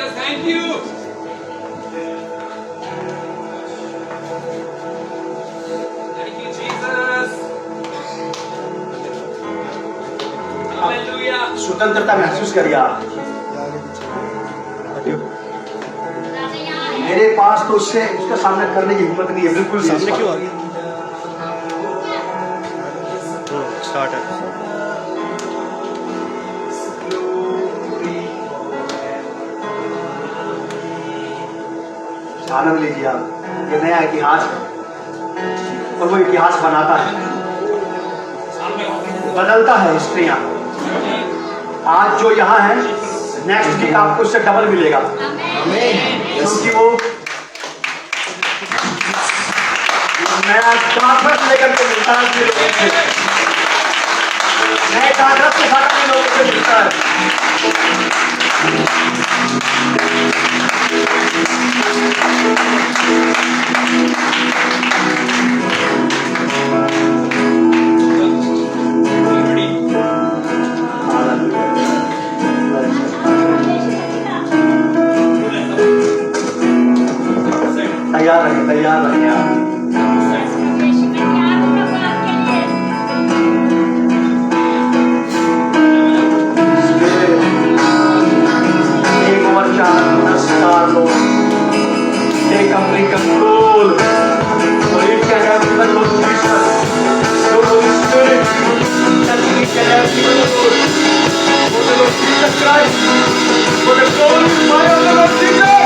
Jesus. Thank you. Thank you, Jesus. Hallelujah. स्वतंत्रता महसूस करिए आप। मेरे पास तो उसका सामना करने की हिम्मत नहीं है, बिल्कुल सामने क्यों आ गया? स्टार्ट है। आनंद लीजिए आप, ये नया इतिहास है और वो इतिहास बनाता है, बदलता है हिस्ट्रियां। आज जो यहाँ है, नेक्स्ट वीक आपको उससे डबल मिलेगा, क्योंकि वो नया ताकत लेकर के मिलता है, नए ताकत के साथ अपने लोगों से मिलता है। तैयार रहिए आप। Take complete control. So you can have the Lord Jesus, the Holy Spirit, that we can have the Lord. For the Lord Jesus Christ, for the glory of the Lord Jesus.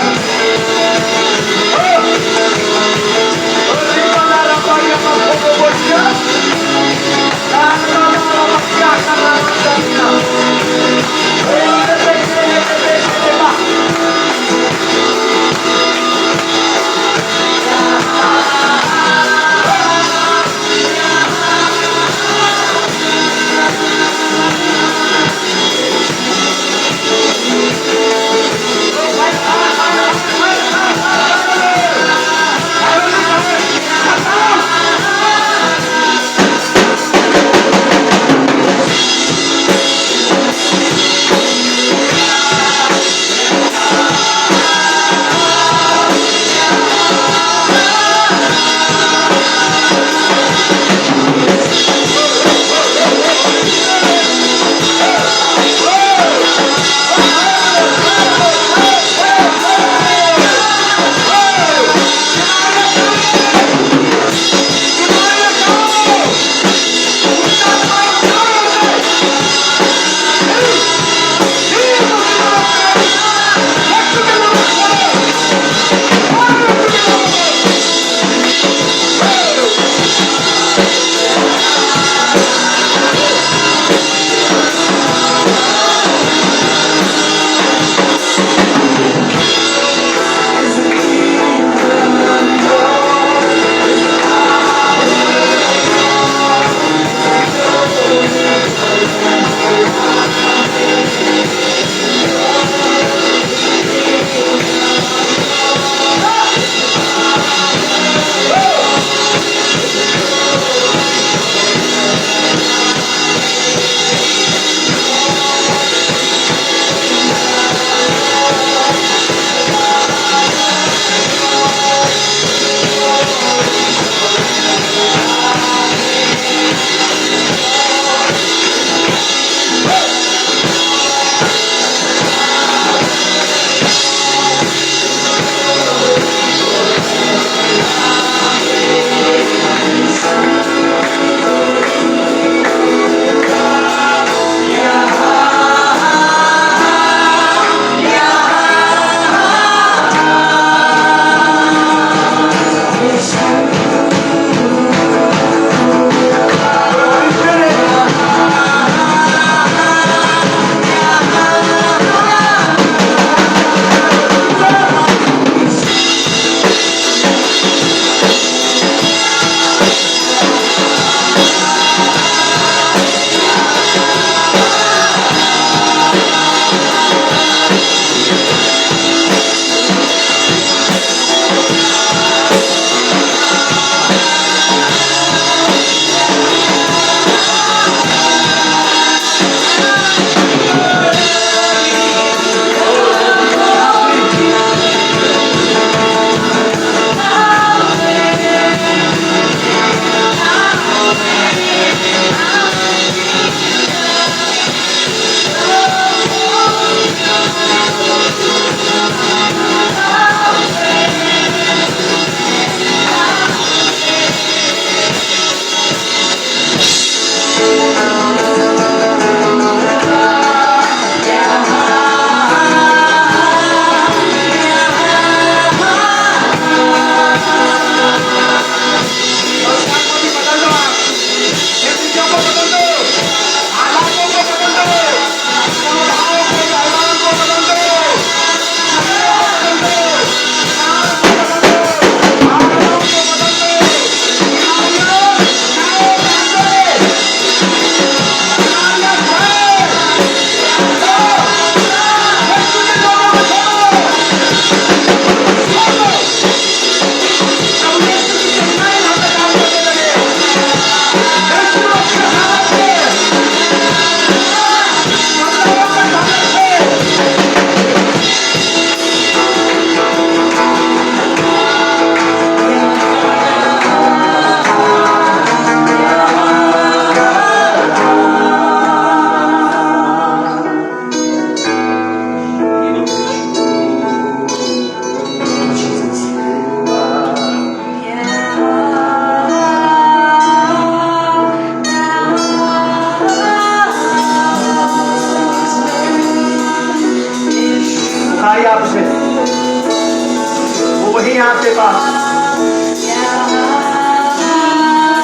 वो वही आपके पास,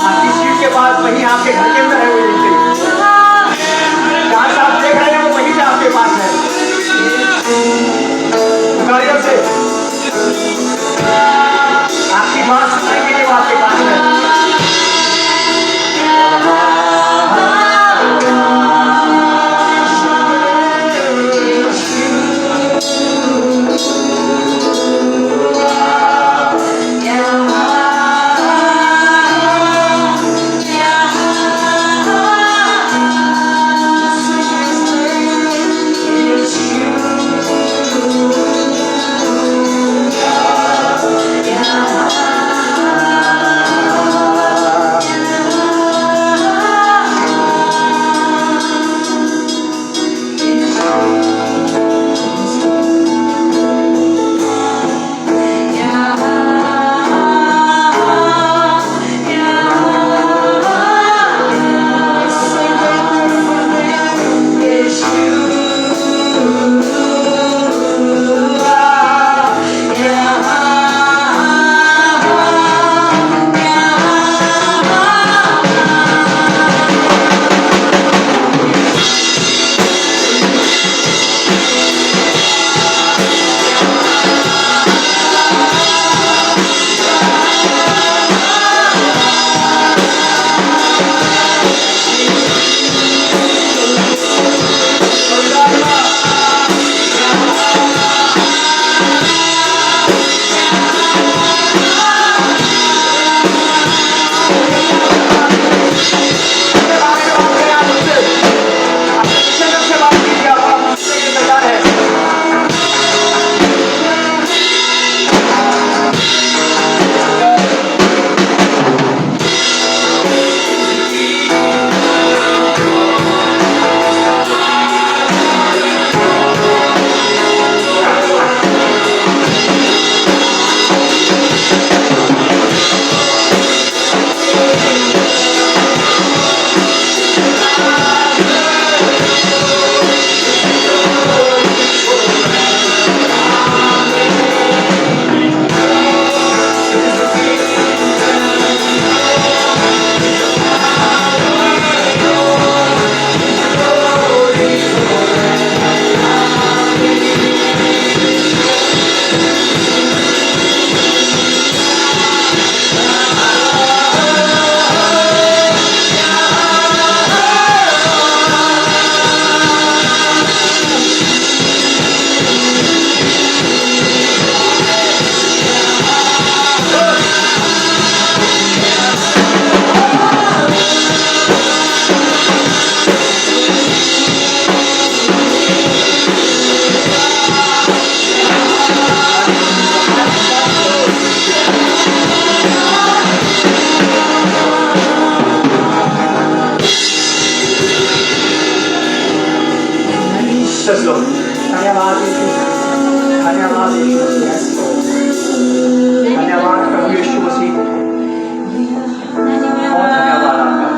आपकी seat के पास, वही आपके घर के अंदर है। वो यहीं जहाँ से आप देख रहे हैं वो वहीं पे आपके पास है। पुकारियों से आपकी बात सुनने के लिए वो आपके पास है। धन्यवाद यीशु, धन्यवाद यीशु मसीह, धन्यवाद प्रभु यीशु मसीह, बहुत धन्यवाद आपका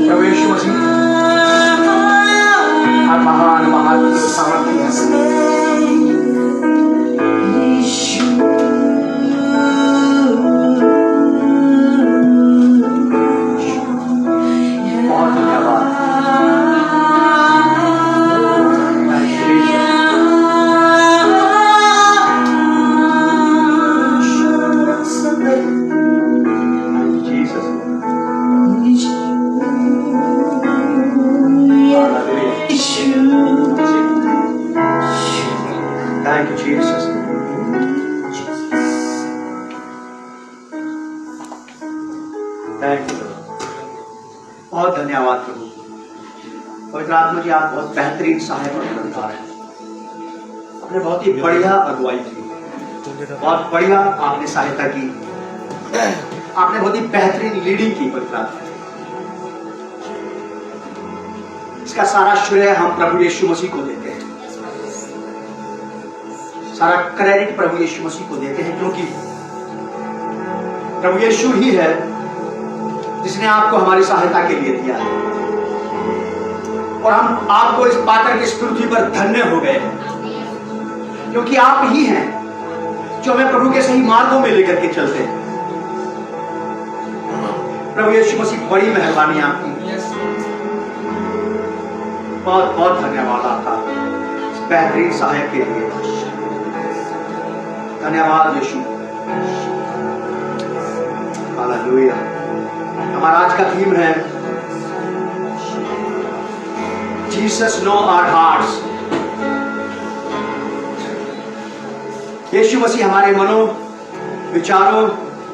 प्रभु यीशु मसीह। आप महान महान सामर्थ्य हैं। बहुत धन्यवाद। Thank you, Jesus. Thank you, Lord. बहुत धन्यवाद प्रभु। पवित्र आत्मा जी, आप बहुत बेहतरीन सहायक और मददगार हैं। आपने बहुत ही बढ़िया अगुवाई की, बहुत बढ़िया आपने सहायता की, आपने बहुत ही बेहतरीन लीडिंग की पवित्र आत्मा। इसका सारा श्रेय हम प्रभु यीशु मसीह को देते हैं, सारा क्रेडिट प्रभु यीशु मसीह को देते हैं, क्योंकि प्रभु यीशु ही है जिसने आपको हमारी सहायता के लिए दिया है, और हम आपको इस पाकर के इस पृथ्वी पर धन्य हो गए हैं। क्योंकि आप ही हैं जो हमें प्रभु के सही मार्गों में लेकर के चलते हैं। प्रभु यीशु मसीह, बड़ी मेहरबानी आपकी, बहुत बहुत धन्यवाद आपका इस बेहतरीन सहायक के लिए। धन्यवाद यीशु। हालेलुया। हमारा आज का थीम है Jesus know our hearts. Yeshu Masih हमारे मनों, विचारों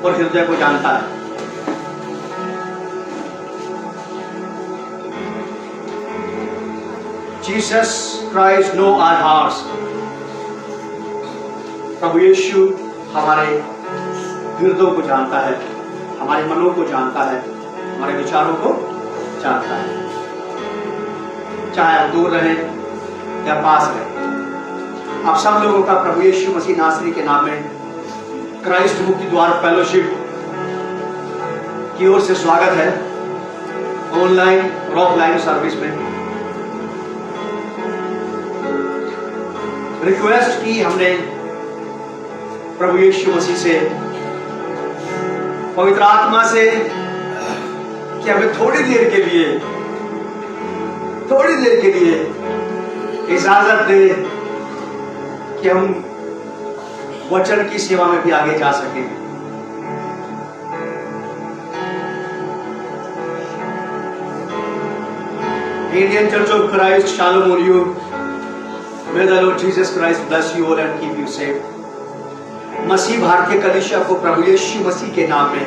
और हृदय को जानता है। Jesus Christ know our hearts. प्रभु यीशु हमारे हृदयों को जानता है, हमारे मनों को जानता है, हमारे विचारों को जानता है, चाहे आप दूर रहें या पास रहें। आप सब लोगों का प्रभु यीशु मसीह नासरी के नाम में क्राइस्ट मुक्ति द्वार फेलोशिप की ओर से स्वागत है, ऑनलाइन और ऑफलाइन सर्विस में। रिक्वेस्ट की हमने प्रभु यीशु मसीह से, पवित्र आत्मा से, कि हमें थोड़ी देर के लिए इजाजत दे कि हम वचन की सेवा में भी आगे जा सकें। Indian church of Christ shalom on you. May the Lord Jesus Christ bless you all and keep you safe. मसीह भारतीय कलीसिया को प्रभु यीशु मसीह के नाम में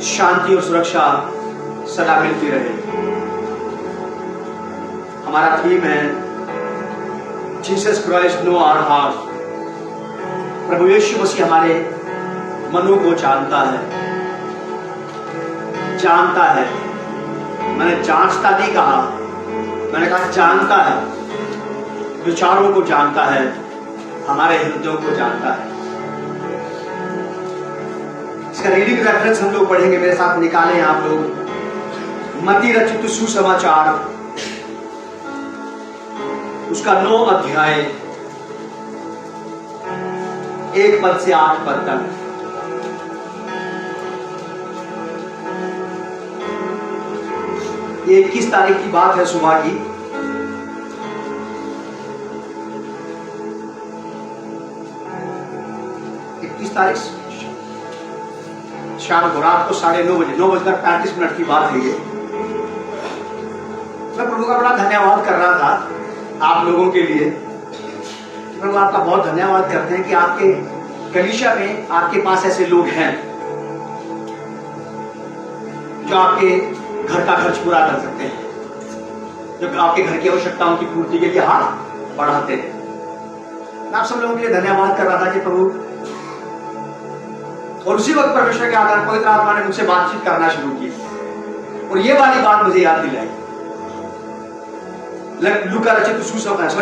शांति और सुरक्षा सदा मिलती रहे। हमारा थीम है Jesus Christ know our heart. प्रभु यीशु मसीह हमारे मनों को जानता है। मैंने जांचता नहीं कहा, मैंने कहा जानता है। विचारों को जानता है, हमारे हृदयों को जानता है। इसका रीडिंग रेफरेंस हम लोग पढ़ेंगे, मेरे साथ निकाले हैं आप लोग। मत्ती रचित सुसमाचार उसका 9 अध्याय 1 पद से 8 पद तक। ये 21 तारीख की बात है, सुबह की। तारीख शाम को, रात को 9:30 बजे, 9:35 की बात है ये। मैं प्रभु का बड़ा धन्यवाद कर रहा था आप लोगों के लिए। प्रभु आपका बहुत धन्यवाद करते हैं कि आपके कलीसिया में आपके पास ऐसे लोग हैं जो आपके घर का खर्च पूरा कर सकते हैं, जो आपके घर की आवश्यकताओं की पूर्ति के लिए हाथ बढ़ाते हैं। मैं आप सब लोगों के लिए धन्यवाद कर रहा था कि प्रभु, और उसी वक्त परमेश्वर के आधार पवित्र आत्मा ने मुझसे बातचीत करना शुरू की और ये वाली बात मुझे याद दिलाई।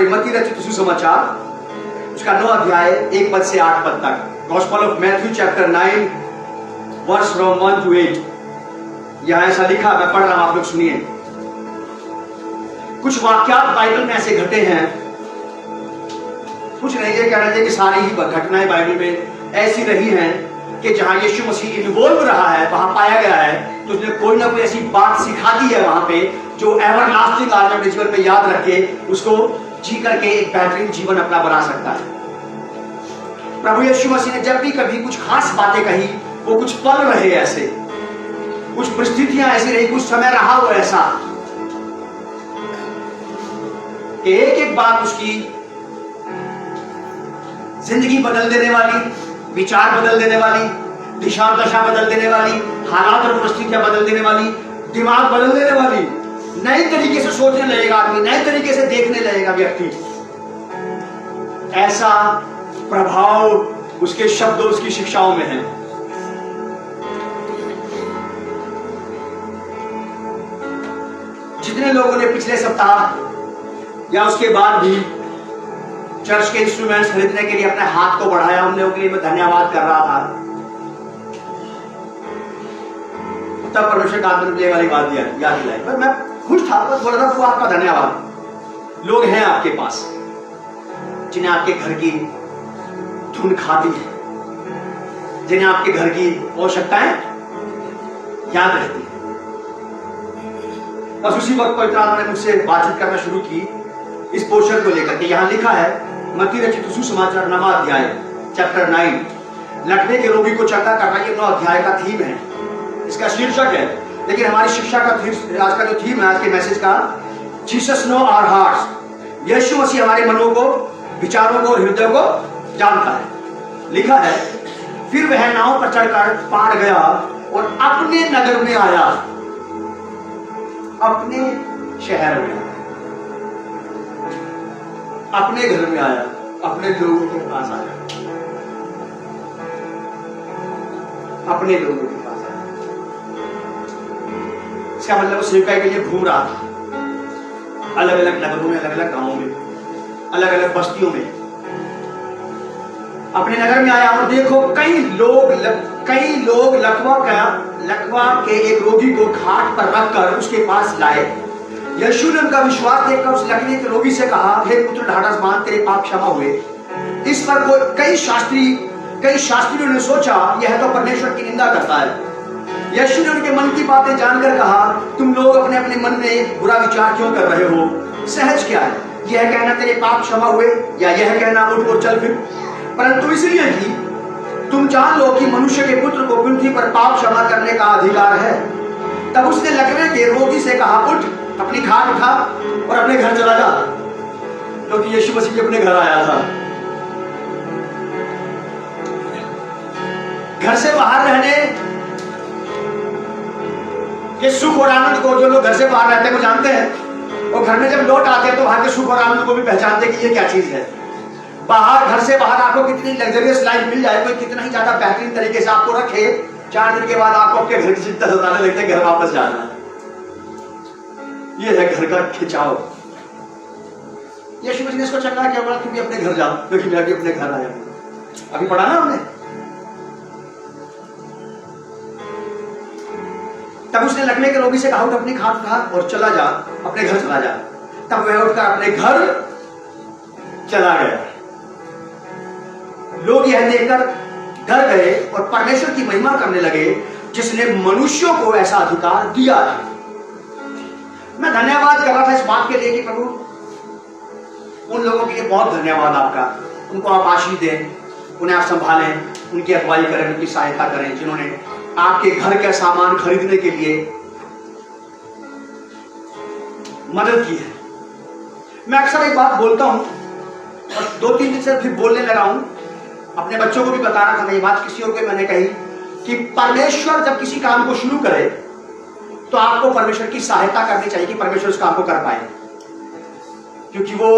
मत्ती रचित सुसमाचार उसका 9 अध्याय 1 पद से 8 पद तक। Gospel of Matthew chapter 9 verse from 1 to 8। यहां ऐसा लिखा, मैं पढ़ रहा हूं, आप लोग सुनिए। कुछ वाक्यात बाइबल में ऐसे घटे हैं, कुछ नहीं ये कहना चाहिए कि सारी ही घटनाएं बाइबल में ऐसी रही हैं कि जहां यीशु मसीह इन्वॉल्व रहा है, वहां पाया गया है, तो उसने कोई ना कोई ऐसी बात सिखा दी है वहां पे जो एवरलास्टिंग आज अपने जीवन में याद रख के उसको जी करके एक बेहतरीन जीवन अपना बना सकता है। प्रभु यीशु मसीह ने जब भी कभी कुछ खास बातें कही, वो कुछ पल रहे ऐसे, कुछ परिस्थितियां ऐसी रही, कुछ समय रहा वो ऐसा कि एक एक बात उसकी जिंदगी बदल देने वाली, विचार बदल देने वाली, दिशा और दशा बदल देने वाली, हालात और परिस्थितियां बदल देने वाली, दिमाग बदल देने वाली, नए तरीके से सोचने लगेगा आदमी, नए तरीके से देखने लगेगा व्यक्ति। ऐसा प्रभाव उसके शब्दों, उसकी शिक्षाओं में है। जितने लोगों ने पिछले सप्ताह या उसके बाद भी चर्च के इंस्ट्रूमेंट्स खरीदने के लिए अपने हाथ को बढ़ाया, उन लोगों के लिए मैं धन्यवाद कर रहा था। तब परमेश्वर का आत्मा ने वाली बात याद दिलाई, पर मैं खुश था, बस बोल रहा था आपका धन्यवाद, लोग हैं आपके पास। जिन्हें आपके घर की धुन खाती है, जिन्हें आपके घर की आवश्यकताएं याद रहती है। बस उसी वक्त पवित्र आत्मा ने मुझसे बातचीत करना शुरू की इस पोर्शन को लेकर के। यहां लिखा है मत्ती रचित सुसमाचार 9वां अध्याय चैप्टर 9, लकवे के रोगी को चंगा करना, ये 9 अध्याय का थीम है, इसका शीर्षक है। लेकिन हमारी शिक्षा का आज का जो थीम है आज के मैसेज का, Jesus know our hearts, Yeshu Masih हमारे मनों को, विचारों को और हृदय को जानता है। लिखा है फिर वह नाव पर चढ़कर पार गया और अपने नगर में आया, अपने शहर में, अपने घर में आया, अपने लोगों के पास आया, अपने लोगों के पास आया। इसका मतलब सेवकाई के लिए घूम रहा था, अलग अलग नगरों में, अलग अलग गांवों में, अलग अलग बस्तियों में। अपने नगर में आया और देखो कई लोग लकवा के एक रोगी को घाट पर रखकर उसके पास लाए। यीशु ने उनका विश्वास देखकर उस लकवे के रोगी से कहा, हे पुत्र ढाढ़स बांध, तेरे पाप क्षमा हुए। इस पर कई शास्त्रियों ने सोचा यह तो परमेश्वर की निंदा करता है। यीशु ने उनके मन की बातें जानकर कहा, तुम लोग अपने अपने मन में बुरा विचार क्यों कर रहे हो? सहज क्या है, यह कहना तेरे पाप क्षमा हुए या यह कहना उठ और चल फिर? परंतु इसलिए कि तुम जान लो कि मनुष्य के पुत्र को पृथ्वी पर पाप क्षमा करने का अधिकार है। तब उसने लकवे के रोगी से कहा, उठ, अपनी खाट उठा और अपने घर चला जा। क्योंकि यीशु मसीह भी अपने घर आया था। घर से बाहर रहने के सुख और आनंद को जो लोग घर से बाहर रहते हैं वो जानते हैं, और घर में जब लौट आते हैं तो वहां के सुख और आनंद को भी पहचानते हैं कि ये क्या चीज है। घर से बाहर आपको कितनी लग्जरियस लाइफ मिल जाए, कोई कितना ही ज्यादा बेहतरीन तरीके से आपको रखे, 4 दिन के बाद आपको आपके घर की चिंता सताने लगते हैं, घर वापस जाना है। ये है घर का खिंचाव। यीशु मसीह ने इसको चंगा किया, बोला तुम भी अपने घर जाओ, क्योंकि मैं भी अपने घर आया हूं। अभी पढ़ा ना हमने। तब उसने लकवे के रोगी से कहा, उठ, अपनी खाट उठा और चला जा, अपने घर चला जा। तब वह उठकर अपने घर चला गया। लोग यह देखकर डर गए और परमेश्वर की महिमा करने लगे जिसने मनुष्यों को ऐसा अधिकार दिया है। मैं धन्यवाद कर रहा था इस बात के लिए कि प्रभु उन लोगों के लिए बहुत धन्यवाद आपका, उनको आप आशीष दें, उन्हें आप संभालें, उनकी अगुवाई करें, उनकी सहायता करें, जिन्होंने आपके घर का सामान खरीदने के लिए मदद की है। मैं अक्सर एक बात बोलता हूं और 2-3 दिन से फिर बोलने लगा हूं, अपने बच्चों को भी बता रहा था मैं ये बात, किसी और को मैंने कही कि परमेश्वर जब किसी काम को शुरू करे तो आपको परमेश्वर की सहायता करनी चाहिए कि परमेश्वर उस काम को कर पाए, क्योंकि वो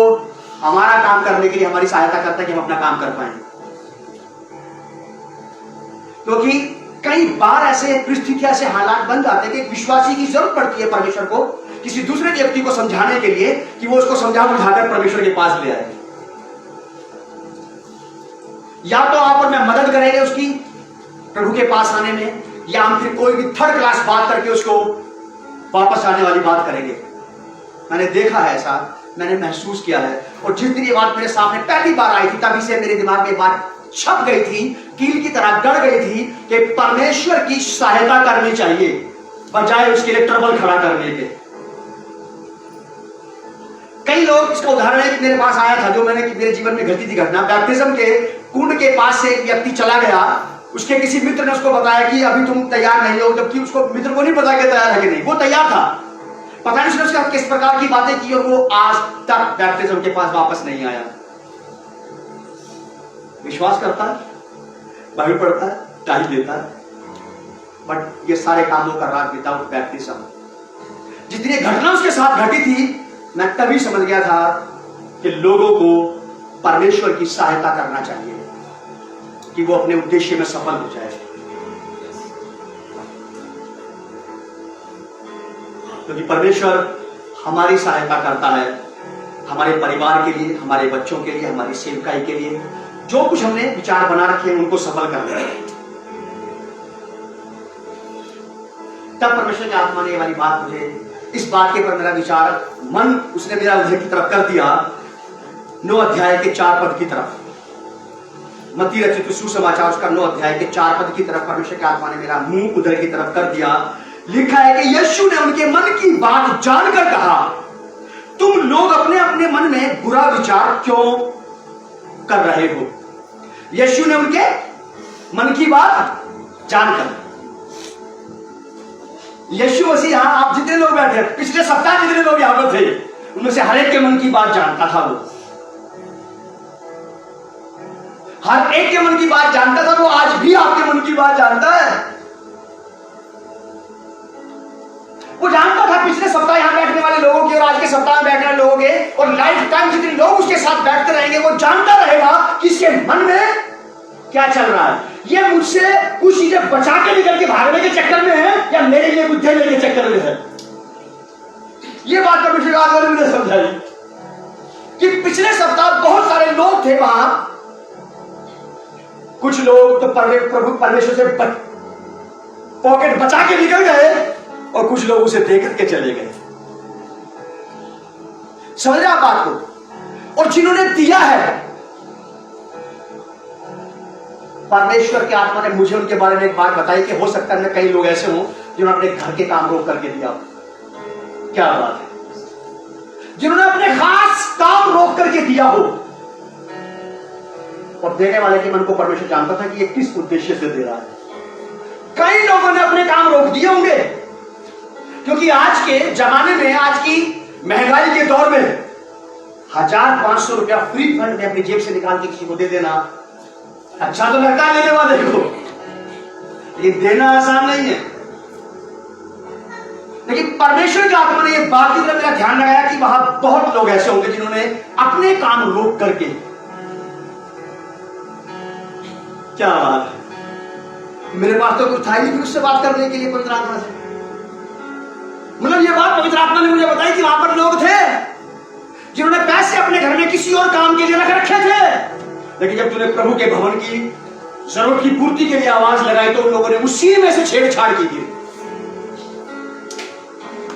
हमारा काम करने के लिए हमारी सहायता करता है कि हम अपना काम कर पाए। क्योंकि कई बार ऐसे परिस्थितियां, ऐसे हालात बन जाते हैं कि एक विश्वासी की जरूरत पड़ती है परमेश्वर को किसी दूसरे व्यक्ति को समझाने के लिए कि वो उसको समझा बुझाकर परमेश्वर के पास ले आए। या तो आप और मैं मदद करेंगे उसकी प्रभु के पास आने में, या हम फिर कोई भी थर्ड क्लास बात करके उसको वापस आने वाली बात करेंगे। मैंने देखा है ऐसा, मैंने महसूस किया है। और जिस दिन ये बात मेरे सामने पहली बार आई थी तभी से मेरे दिमाग में बात छप गई थी, कील की तरह गड़ गई थी कि परमेश्वर की सहायता करनी चाहिए बजाय उसके लिए ट्रबल खड़ा करने के। कई लोग, इसका उदाहरण है कि मेरे पास आया था जो मेरे जीवन में घटी थी घटना, बैप्टिज्म के कुंड के पास से एक व्यक्ति चला गया, उसके किसी मित्र ने उसको बताया कि अभी तुम तैयार नहीं हो, जबकि उसको मित्र को नहीं पता कि तैयार है कि नहीं, वो तैयार था। पता नहीं उसने उसके साथ किस प्रकार की बातें की और वो आज तक बैप्टिज्म के पास वापस नहीं आया। विश्वास करता है, बाइबल पढ़ता है, टाइम देता है, बट ये सारे कामों कर रहा विदाउट बैप्टिज्म। जितनी घटना उसके साथ घटी थी मैं तभी समझ गया था कि लोगों को परमेश्वर की सहायता करना चाहिए कि वो अपने उद्देश्य में सफल हो जाए। क्योंकि परमेश्वर हमारी सहायता करता है, हमारे परिवार के लिए, हमारे बच्चों के लिए, हमारी सेवकाई के लिए, जो कुछ हमने विचार बना रखे हैं उनको सफल करना है। तब परमेश्वर की आत्मा ने ये वाली बात मुझे, इस बात के पर मेरा विचार मन उसने मेरा उधर की तरफ कर दिया 9 अध्याय के 4 पद की तरफ, मत्ती रचित सुसमाचार उसका 9 अध्याय के 4 पद की तरफ परमेश्वर की आत्मा ने मेरा मुंह उधर की तरफ कर दिया। लिखा है कि यीशु ने उनके मन की बात जानकर कहा, तुम लोग अपने अपने मन में बुरा विचार क्यों कर रहे हो। यीशु ने उनके मन की बात जानकर, यीशु मसीह यहां आप जितने लोग बैठे, पिछले सप्ताह जितने लोग यहां पर थे, उनमें से हर एक के मन की बात जानता था। वो हर एक के मन की बात जानता था। वो आज भी आपके मन की बात जानता है। वो जानता था पिछले सप्ताह यहां बैठने वाले लोगों की और आज के सप्ताह में बैठने वाले लोगों के और लाइफ टाइम जितने लोग उसके साथ बैठते रहेंगे, वो जानता रहेगा कि इसके मन में क्या चल रहा है। ये मुझसे कुछ चीजें बचा के निकल के भागने के चक्कर में है या मेरे लिए कुछ देने के चक्कर में है। ये बात परमेश्वर ने मुझे समझाई कि पिछले सप्ताह बहुत सारे लोग थे वहां। कुछ लोग तो प्रभु परमेश्वर से पॉकेट बचा के निकल गए और कुछ लोग उसे दे करके चले गए। समझ रहे आप बात को। और जिन्होंने दिया है, परमेश्वर की आत्मा ने मुझे उनके बारे में एक बात बताई कि हो सकता है कई लोग ऐसे हों जिन्होंने अपने घर के काम रोक करके दिया। क्या बात है, जिन्होंने अपने खास काम रोक करके दिया हो। और देने वाले के मन को परमेश्वर जानता था कि ये किस उद्देश्य से दे रहा है। कई लोगों ने अपने काम रोक दिए होंगे क्योंकि आज के जमाने में, आज की महंगाई के दौर में 1500 रुपया फ्री फंड में अपनी जेब से निकाल के किसी को दे देना अच्छा तो लगता है लेने वाले को, लेकिन देना आसान नहीं है। लेकिन परमेश्वर की आत्मा ने यह बात की तरफ मेरा ध्यान लगाया कि वहां बहुत लोग ऐसे होंगे जिन्होंने अपने काम रोक करके, क्या बात है, मेरे पास तो कुछ था ही नहीं उससे बात करने के लिए पवित्र आत्मा से। मतलब ये बात पवित्र आत्मा ने मुझे बताई कि वहां पर लोग थे जिन्होंने पैसे अपने घर में किसी और काम के लिए रख रखे थे, लेकिन जब तूने प्रभु के भवन की जरूरत की पूर्ति के लिए आवाज लगाई तो उन लोगों ने उसी में से छेड़छाड़ की थी।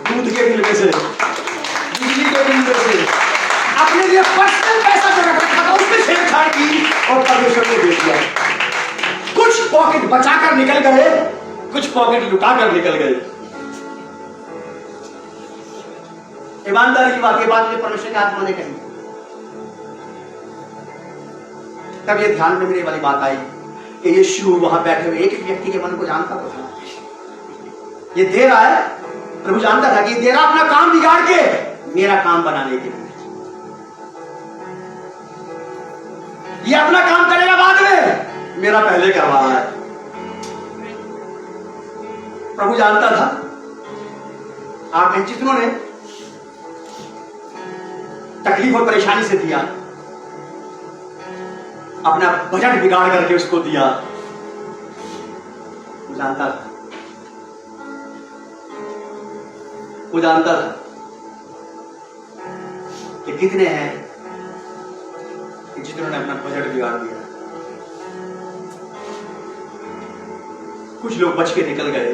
दूध के बिल में से, बिजली के बिल में से, अपने लिए पर्सनल पैसा जो रख रखा था उसमें छेड़छाड़ की और परमेश्वर को दे दिया। कुछ पॉकेट बचाकर निकल गए, कुछ पॉकेट लुटाकर निकल गए। ईमानदारी की बात, ये बात मुझे परमेश्वर की आत्मा ने कही। तब ये ध्यान में मेरी वाली बात आई कि यीशु वहां बैठे हुए एक व्यक्ति के मन को जानता तो था। ये दे रहा है, प्रभु जानता था कि दे रहा अपना काम बिगाड़ के मेरा काम बनाने के लिए। ये अपना काम करेगा बाद में, मेरा पहले करवा रहा है। प्रभु जानता था आप इन जितनों ने तकलीफ और परेशानी से दिया, अपना बजट बिगाड़ करके उसको दिया, वो जानता था, वो जानता था कि कितने हैं कि जिन्होंने अपना बजट बिगाड़ दिया। कुछ लोग बच के निकल गए,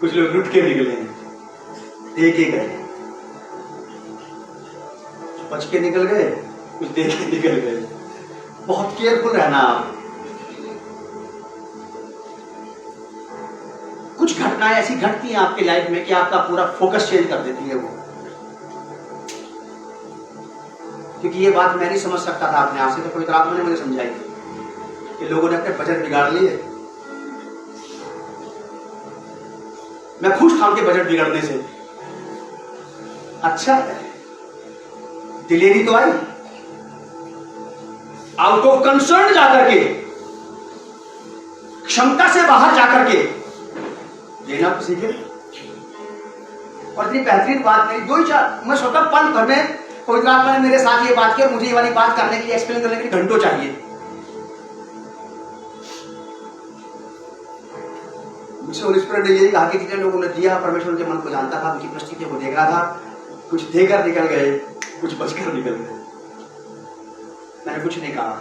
कुछ लोग लुट के निकले, दे के गए। बच के निकल गए, कुछ दे के निकल गए। बहुत केयरफुल रहना आप। कुछ घटनाएं ऐसी घटती हैं आपके लाइफ में कि आपका पूरा फोकस चेंज कर देती है वो। क्योंकि ये बात मैं नहीं समझ सकता था अपने आप से, तो पवित्र आत्मा ने मुझे समझाई कि लोगों ने अपने बजट बिगाड़ लिए। मैं खुश था उनके बजट बिगड़ने से। अच्छा दिलेरी तो आई, आउट ऑफ कंसर्न जाकर के, क्षमता से बाहर जाकर के देना तो सीखे। और इतनी बेहतरीन बात नहीं, दो ही चार, मैं सोचा पल भर में पवित्र आत्मा ने मेरे साथ ये बात की और मुझे ये वाली बात करने के लिए, एक्सप्लेन करने के लिए घंटों चाहिए। मुझसे होली स्पिरिट ने यही कहा कि जितने लोगों ने दिया परमेश्वर के मन को जानता था, उनकी परिस्थितियों को देख रहा था। कुछ देकर निकल गए, कुछ बचकर निकल गए। मैंने कुछ नहीं कहा,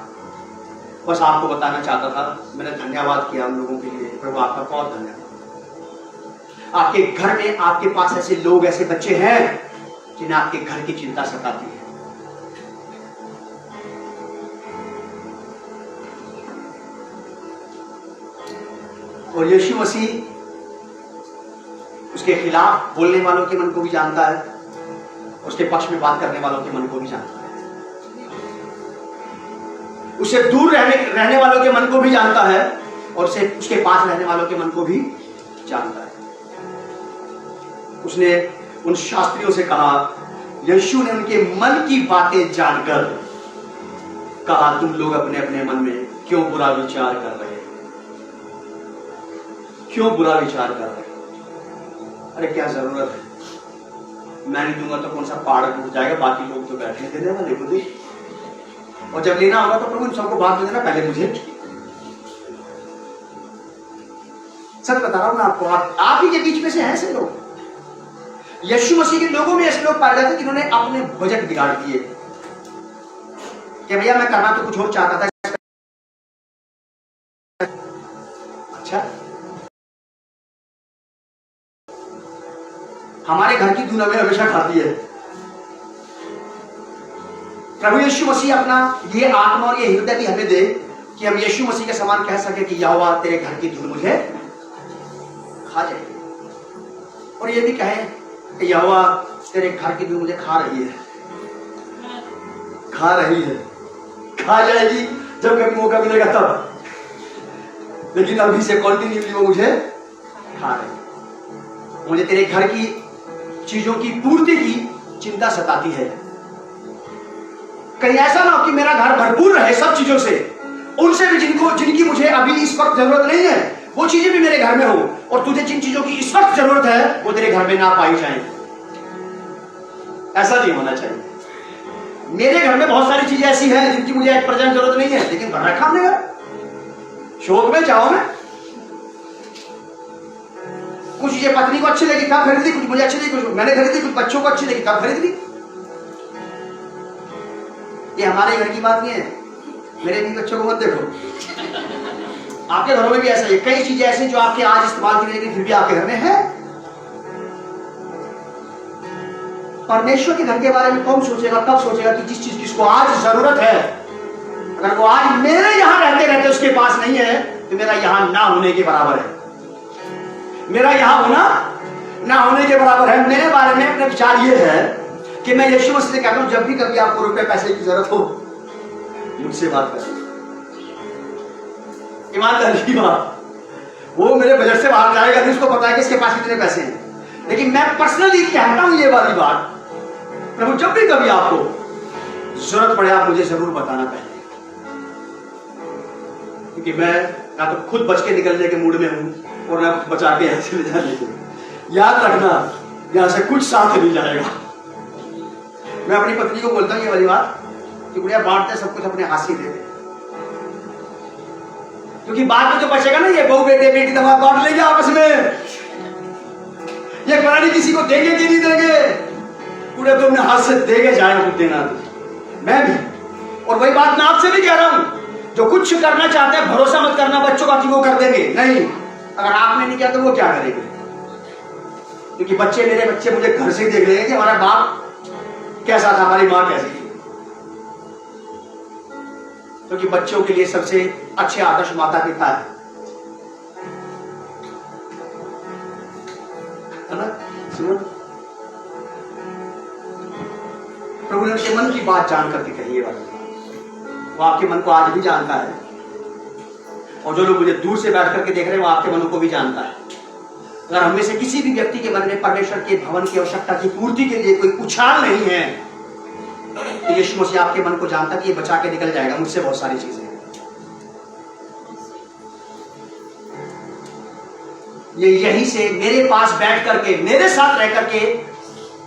बस आपको बताना चाहता था। मैंने धन्यवाद किया उन लोगों के लिए। प्रभु आपका बहुत धन्यवाद। आपके घर में, आपके पास ऐसे लोग, ऐसे बच्चे हैं जिन्हें आपके घर की चिंता सताती है। और यीशु मसीह उसके खिलाफ बोलने वालों के मन को भी जानता है, उसके पक्ष में बात करने वालों के मन को भी जानता है, उसे दूर रहने वालों के मन को भी जानता है और उसे उसके पास रहने वालों के मन को भी जानता है। उसने उन शास्त्रियों से कहा, यीशु ने उनके मन की बातें जानकर कहा, तुम लोग अपने अपने मन में क्यों बुरा विचार कर रहे हो, क्यों बुरा विचार कर रहे हो? अरे क्या जरूरत है, मैं नहीं दूंगा तो कौन सा पहाड़ टूट जाएगा, बाकी लोग तो बैठने दे देना, देखो दे। और जब लेना होगा तो प्रभु इन सबको बात देना, पहले मुझे। सच बता रहा हूं मैं आपको, आप ही के बीच में से हैं ऐसे लोग। यीशु मसीह के लोगों में ऐसे लोग पाए जाते हैं जिन्होंने अपने बजट बिगाड़ दिए कि भैया मैं करना तो कुछ और चाहता था। अच्छा, हमारे घर की धूल हमें हमेशा खाती है। प्रभु यीशु मसीह अपना ये आत्मा और ये हृदय भी हमें दे कि हम यीशु मसीह के समान कह सके कि यहोवा तेरे घर की धूल मुझे खा जाएगी, और ये भी कहे कि यहोवा तेरे घर की धूल मुझे खा रही है, खा रही है, खा जाएगी जब कभी मौका मिलेगा तब, लेकिन अभी से कॉन्टिन्यूली वो मुझे खा रही है। मुझे तेरे घर की चीजों की पूर्ति की चिंता सताती है। कहीं ऐसा ना हो कि मेरा घर भरपूर रहे सब चीजों से, उनसे भी जिनकी मुझे अभी इस वक्त जरूरत नहीं है, वो चीजें भी मेरे घर में हो, और तुझे जिन चीजों की इस वक्त जरूरत है वो तेरे घर में ना पाई जाए। ऐसा नहीं होना चाहिए। मेरे घर में बहुत सारी चीजें ऐसी हैं जिनकी मुझे एक प्रेजेंट जरूरत नहीं है, लेकिन भर रखा हमने घर। शौक में चाहो मैं कुछ ये पत्नी को अच्छी लगी कब खरीदी, कुछ मुझे अच्छी लगी, कुछ मैंने खरीदी, कुछ बच्चों को अच्छी लगी कब खरीद ली। ये हमारे घर की बात नहीं है, मेरे भी बच्चों को मत देखो। आपके घरों में भी ऐसा है, कई चीजें ऐसी जो आपके आज इस्तेमाल की लेकिन फिर भी आपके घर में है। परमेश्वर के घर के बारे में कौन सोचेगा, कब सोचेगा कि जिस चीज की उसको आज जरूरत है, अगर वो आज मेरे यहां रहते रहते उसके पास नहीं है तो मेरा यहां ना होने के बराबर है। मेरा यहां होना ना होने के बराबर है। मेरे बारे में अपना विचार ये है कि मैं यीशु मसीह से कहता हूं, जब भी कभी आपको रुपए पैसे की जरूरत हो मुझसे बात करें। ईमानदारी की बात, वो मेरे बजट से बाहर जाएगा नहीं, उसको पता है कि इसके पास कितने पैसे हैं, लेकिन मैं पर्सनली कहता हूं ये वाली बात, प्रभु जब भी कभी आपको जरूरत पड़े आप मुझे जरूर बताना पहले, क्योंकि मैं ना तो खुद बच के निकलने के मूड में हूं और ना बचा के यहां से ले जाने के। याद रखना, यहां से कुछ साथ नहीं जाएगा। मैं अपनी पत्नी को बोलता हूं ये वाली बात कि बुढ़िया बांटते सब कुछ अपने हाथ से दे दे, क्योंकि बाद में जो बचेगा ना ये बहू बेटे बेटी दवा बांट लेंगे आपस में, ये पता नहीं किसी को देंगे कि नहीं देंगे, पूरे तो अपने हाथ से देके जाएगा कुछ देना। मैं भी, और वही बात मैं आपसे भी कह रहा हूं, जो कुछ करना चाहते हैं भरोसा मत करना बच्चों का कि वो कर देंगे, नहीं। अगर आपने नहीं किया तो वो क्या करेंगे, क्योंकि बच्चे मेरे बच्चे मुझे घर से ही देख रहे हैं कि हमारा बाप कैसा था, हमारी मां कैसी थी। क्योंकि बच्चों के लिए सबसे अच्छे आदर्श माता पिता है ना। सुनो, प्रभु ने उनके मन की बात जान करके कही है, वो आपके मन को आज भी जानता है, और जो लोग मुझे दूर से बैठ करके देख रहे हैं वो आपके मन को भी जानता है। अगर हम में से किसी भी व्यक्ति के मन में परमेश्वर के भवन की आवश्यकता की पूर्ति के लिए कोई उछाल नहीं है, तो यीशु मसीह आपके मन को जानता है कि ये बचा के निकल जाएगा मुझसे बहुत सारी चीजें। ये यहीं से मेरे पास बैठ करके मेरे साथ रह करके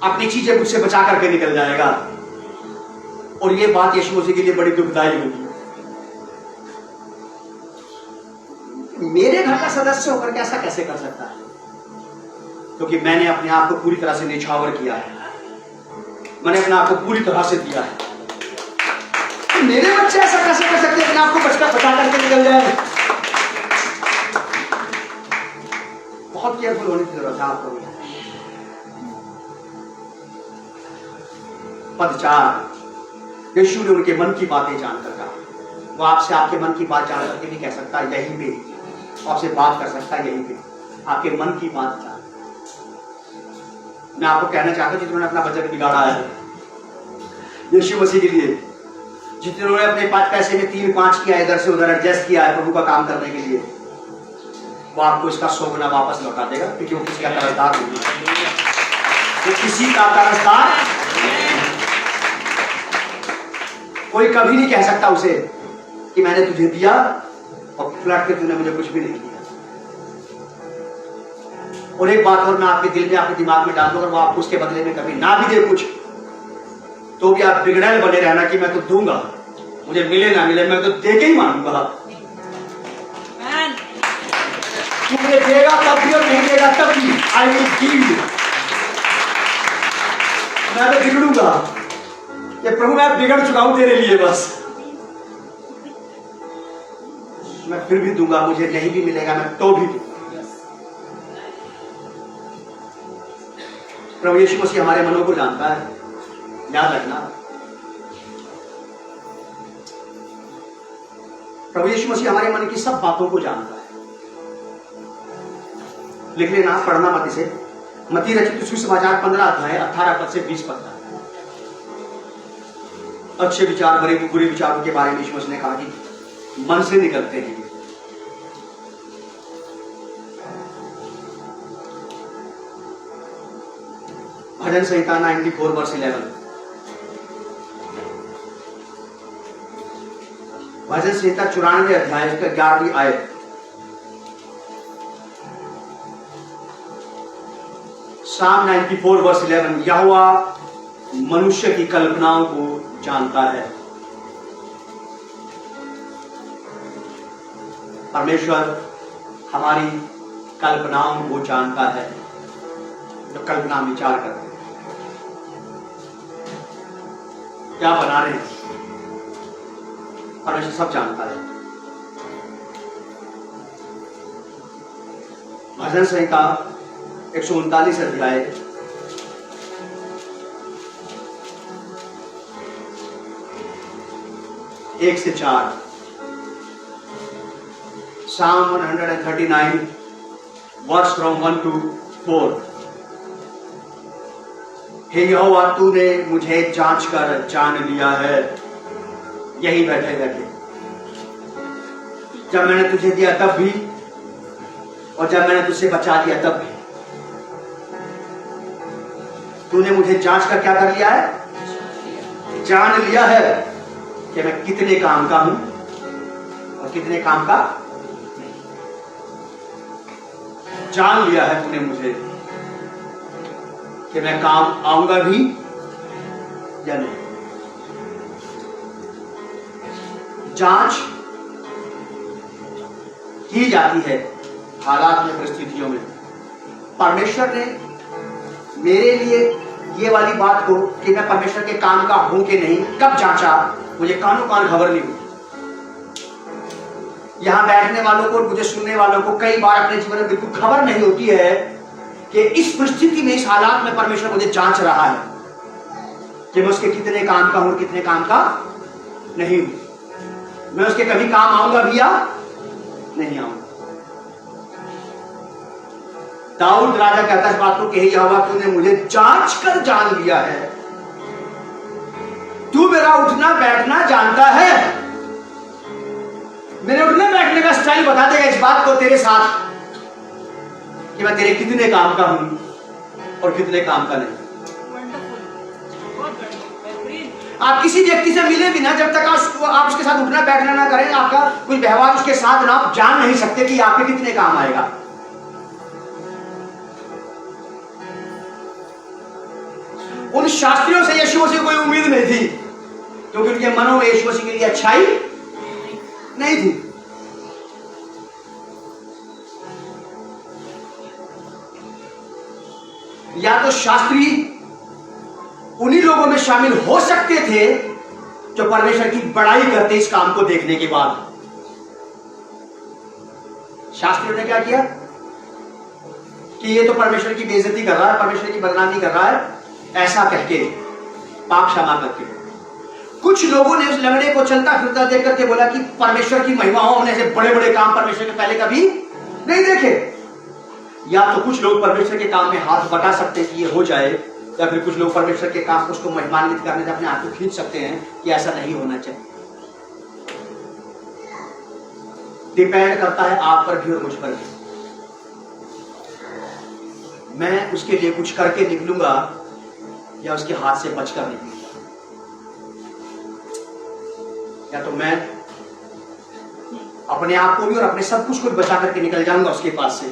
अपनी चीजें मुझसे बचा करके निकल जाएगा, और ये बात यीशु मसीह के लिए बड़ी दुखदायी होगी। मेरे घर का सदस्य होकर के ऐसा कैसे कर सकता है, क्योंकि मैंने अपने आप को पूरी तरह से निछावर किया है, मैंने अपने आप को पूरी तरह से दिया है। तो मेरे बच्चे ऐसा कैसे कर सकते हैं अपने आप को बचा करके निकल जाए। बहुत केयरफुल होने की जरूरत है आपको। पद 4 यीशु ने उनके मन की बातें जानकर कहा। वो आपसे आपके मन की बात जान करके नहीं कह सकता यहीं पे, आपसे बात कर सकता यहीं पे, आपके मन की बात जान। मैं आपको कहना चाहता हूं जिन्होंने अपना बजट बिगाड़ा है यीशु मसीह के लिए, जिन्होंने अपने 5 पैसे में 3-5 किया, इधर से उधर एडजस्ट किया है प्रभु का काम करने के लिए, वो आपको इसका 100 गुना वापस लौटा देगा, क्योंकि वो किसी का कर्जदार नहीं है, वो किसी का कर्जदार। कोई कभी नहीं कह सकता उसे कि मैंने तुझे दिया और फ्लड के तूने मुझे कुछ भी नहीं दिया। और एक बात और मैं आपके दिल में, आपके दिमाग में डाल दूं, अगर वो आपको उसके बदले में कभी ना भी दे कुछ, तो भी आप बिगड़ैल बने रहना कि मैं तो दूंगा, मुझे मिले ना मिले मैं तो दे के ही मानूंगा। तू मुझे देगा तब भी और नहीं देगा तब भी, आई विल गिव यू। मैं तो बिगड़ूंगा, ये प्रभु मैं बिगड़ चुका हूं तेरे लिए, बस मैं फिर भी दूंगा, मुझे नहीं भी मिलेगा मैं तो भी दूंगा। प्रभु यीशु मसीह हमारे मनों को जानता है, याद रखना। प्रभु यीशु मसीह हमारे मन की सब बातों को जानता है। लिख लेना, पढ़ना मत इसे। मत्ती रचित सुसमाचार 15 अध्याय 18 पद से 20 पद तक। अच्छे विचार बुरे विचारों के बारे में यीशु मसीह ने कहा कि मन से निकलते हैं। भजन संहिता 94 वर्ष 11। भजन संहिता 94 अध्याय 11वीं आयत। Psalm 94 वर्ष 11। यहोवा मनुष्य की कल्पनाओं को जानता है। परमेश्वर हमारी कल्पनाओं को जानता है, जो कल्पना विचार करते हैं, क्या बना रहे हैं, परमेश्वर सब जानता है। भजन संहिता 139 अध्याय 1 से 4। Psalm 139 verse from 1 to 4। हे यहोवा तूने मुझे जांच कर जान लिया है। यही बैठे बैठे, जब मैंने तुझे दिया तब भी और जब मैंने तुझसे बचा लिया तब भी, तूने मुझे जांच कर क्या कर लिया है? जान लिया है कि मैं कितने काम का हूं और कितने काम का नहीं। जान लिया है तूने मुझे कि मैं काम आऊंगा भी या नहीं। जांच की जाती है हालात में, परिस्थितियों में। परमेश्वर ने मेरे लिए ये वाली बात को कि मैं परमेश्वर के काम का हूं कि नहीं कब जांचा, मुझे कानों कान खबर नहीं हुई। यहां बैठने वालों को, मुझे सुनने वालों को कई बार अपने जीवन में बिल्कुल खबर नहीं होती है कि इस परिस्थिति में, इस हालात में परमेश्वर मुझे जांच रहा है कि मैं उसके कितने काम का हूं, कितने काम का नहीं हूं। मैं उसके कभी काम आऊंगा भी या नहीं आऊंगा। दाऊद राजा कहता है इस बात को कि हे यहोवा तूने मुझे जांच कर जान लिया है। तू मेरा उठना बैठना जानता है। मेरे उठने बैठने का स्टाइल बता देगा इस बात को तेरे साथ कि मैं तेरे कितने काम का हूं और कितने काम का नहीं। आप किसी व्यक्ति से मिले भी ना, जब तक आप उसके साथ उठना बैठना ना करें, आपका कोई व्यवहार उसके साथ ना, आप जान नहीं सकते कि आपके कितने काम आएगा। उन शास्त्रियों से यीशु मसीह को कोई उम्मीद नहीं थी, क्योंकि उनके मनों में यीशु मसीह के लिए अच्छाई नहीं थी। या तो शास्त्री उन्हीं लोगों में शामिल हो सकते थे जो परमेश्वर की बड़ाई करते इस काम को देखने के बाद। शास्त्रियों ने क्या किया कि ये तो परमेश्वर की बेइज्जती कर रहा है, परमेश्वर की बदनामी कर रहा है, ऐसा कह के पाप क्षमा करके। कुछ लोगों ने उस लंगड़े को चलता फिरता देख करके बोला कि परमेश्वर की महिमा हो, हमने ऐसे बड़े बड़े काम परमेश्वर के पहले कभी नहीं देखे। या तो कुछ लोग परमेश्वर के काम में हाथ बटा सकते हैं कि ये हो जाए, या फिर कुछ लोग परमेश्वर के काम को उसको महिमान्वित करने से अपने हाथ को खींच सकते हैं कि ऐसा नहीं होना चाहिए। डिपेंड करता है आप पर भी और मुझ पर भी। मैं उसके लिए कुछ करके निकलूंगा या उसके हाथ से बचकर निकलूंगा। या तो मैं अपने आप को भी और अपने सब कुछ को बचा करके निकल जाऊंगा उसके पास से,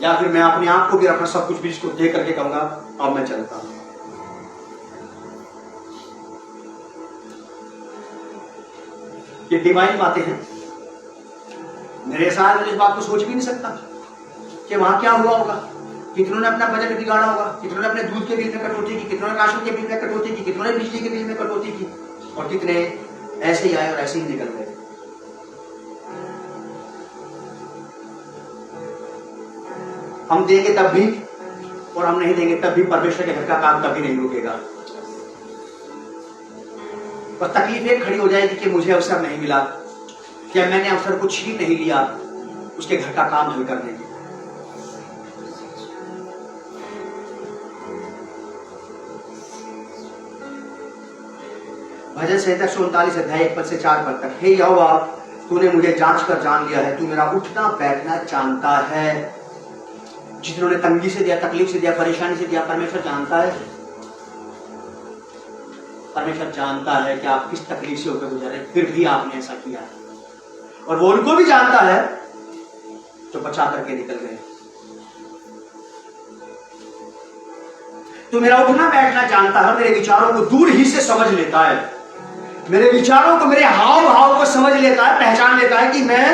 या फिर मैं अपने आप को भी अपना सब कुछ भी इसको दे करके कहूंगा अब मैं चलता हूं। ये डिवाइन बातें हैं। मेरे साथ मैं इस बात को सोच भी नहीं सकता कि वहां क्या हुआ होगा। कितनों ने अपना बजट बिगाड़ा होगा, कितनों ने अपने दूध के बिल में कटौती की, कितनों ने राशन के बिल में कटौती की, कितनों ने बिजली के बिल में कटौती की, और कितने ऐसे ही आए और ऐसे ही निकल गए। हम देंगे तब भी और हम नहीं देंगे तब भी परमेश्वर के घर का काम कभी नहीं रुकेगा। और तकलीफें खड़ी हो जाएगी कि मुझे अवसर नहीं मिला, क्या मैंने अवसर को छीन नहीं लिया उसके घर का काम हल करने के। भजन संहिता 39 अध्याय 1 पद से 4 पद तक। हे यहोवा, तूने मुझे जांच कर जान लिया है, तू मेरा उठना बैठना जानता है। जिन्होंने तंगी से दिया, तकलीफ से दिया, परेशानी से दिया, परमेश्वर जानता है। परमेश्वर जानता है कि आप किस तकलीफ से होकर गुजरे, फिर भी आपने ऐसा किया, और वो उनको भी जानता है जो बचा करके निकल गए। तो मेरा उठना बैठना जानता है, मेरे विचारों को दूर ही से समझ लेता है, मेरे विचारों को, मेरे हाव भाव को समझ लेता है, पहचान लेता है कि मैं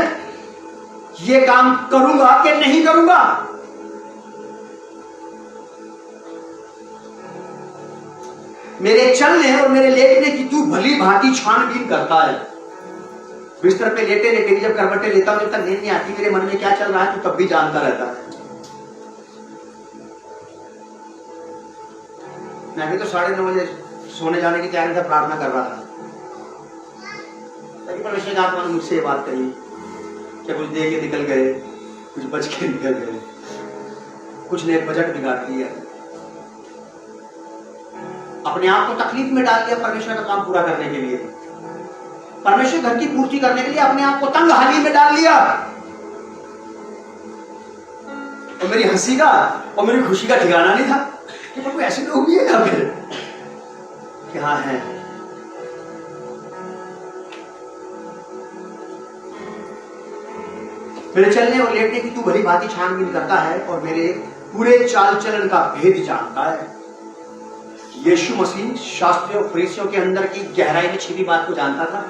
ये काम करूंगा कि नहीं करूंगा। मेरे चलने और मेरे लेटने की तू भली भांति छानबीन करता है। बिस्तर पे लेटे लेटे जब करवटें लेता हूं, जब तक नींद नहीं आती मेरे मन में क्या चल रहा है तू तब भी जानता रहता है। मैं भी तो 9:30 बजे सोने जाने की तैयारी था, प्रार्थना कर रहा था, तभी परमेश्वर आत्मा ने मुझसे ये बात कही कि कुछ दे के निकल गए, कुछ बच के निकल गए, कुछ ने बजट बिगाड़ दिया, अपने आप को तकलीफ में डाल दिया परमेश्वर का काम पूरा करने के लिए, परमेश्वर घर की पूर्ति करने के लिए अपने आप को तंग हाली में डाल लिया। और मेरी हंसी का और मेरी खुशी का ठिकाना नहीं था कि प्रभु ऐसे लोग भी है यहाँ पे, क्या है। मेरे चलने और लेटने की तू भली भांति छानबीन करता है और मेरे पूरे चाल चलन का भेद जानता है। यीशु मसीह शास्त्रियों फरीसियों के अंदर की गहराई में छिपी बात को जानता था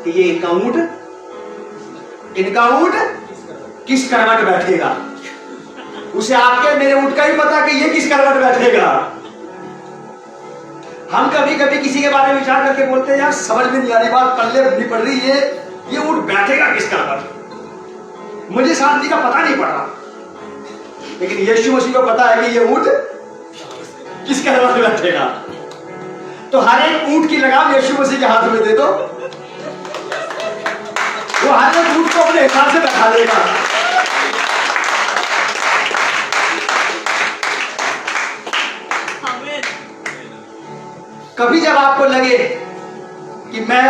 कि ये इनका ऊंट किस करवट बैठेगा। उसे आपके मेरे ऊंट का ही पता कि ये किस करवट बैठेगा। हम कभी कभी किसी के बारे में विचार करके बोलते हैं यार समझ में नहीं आ रही बात, पल्ले नहीं पड़ रही, ये ऊंट बैठेगा किस करवट, मुझे शांति का पता नहीं पड़ रहा। लेकिन यीशु मसीह को पता है कि ये ऊंट किस करवट में बैठेगा। तो हर एक ऊंट की लगाम यीशु मसीह के हाथ में दे दो, वो हर एक ऊंट को अपने हिसाब से बैठा देगा। कभी जब आपको लगे कि मैं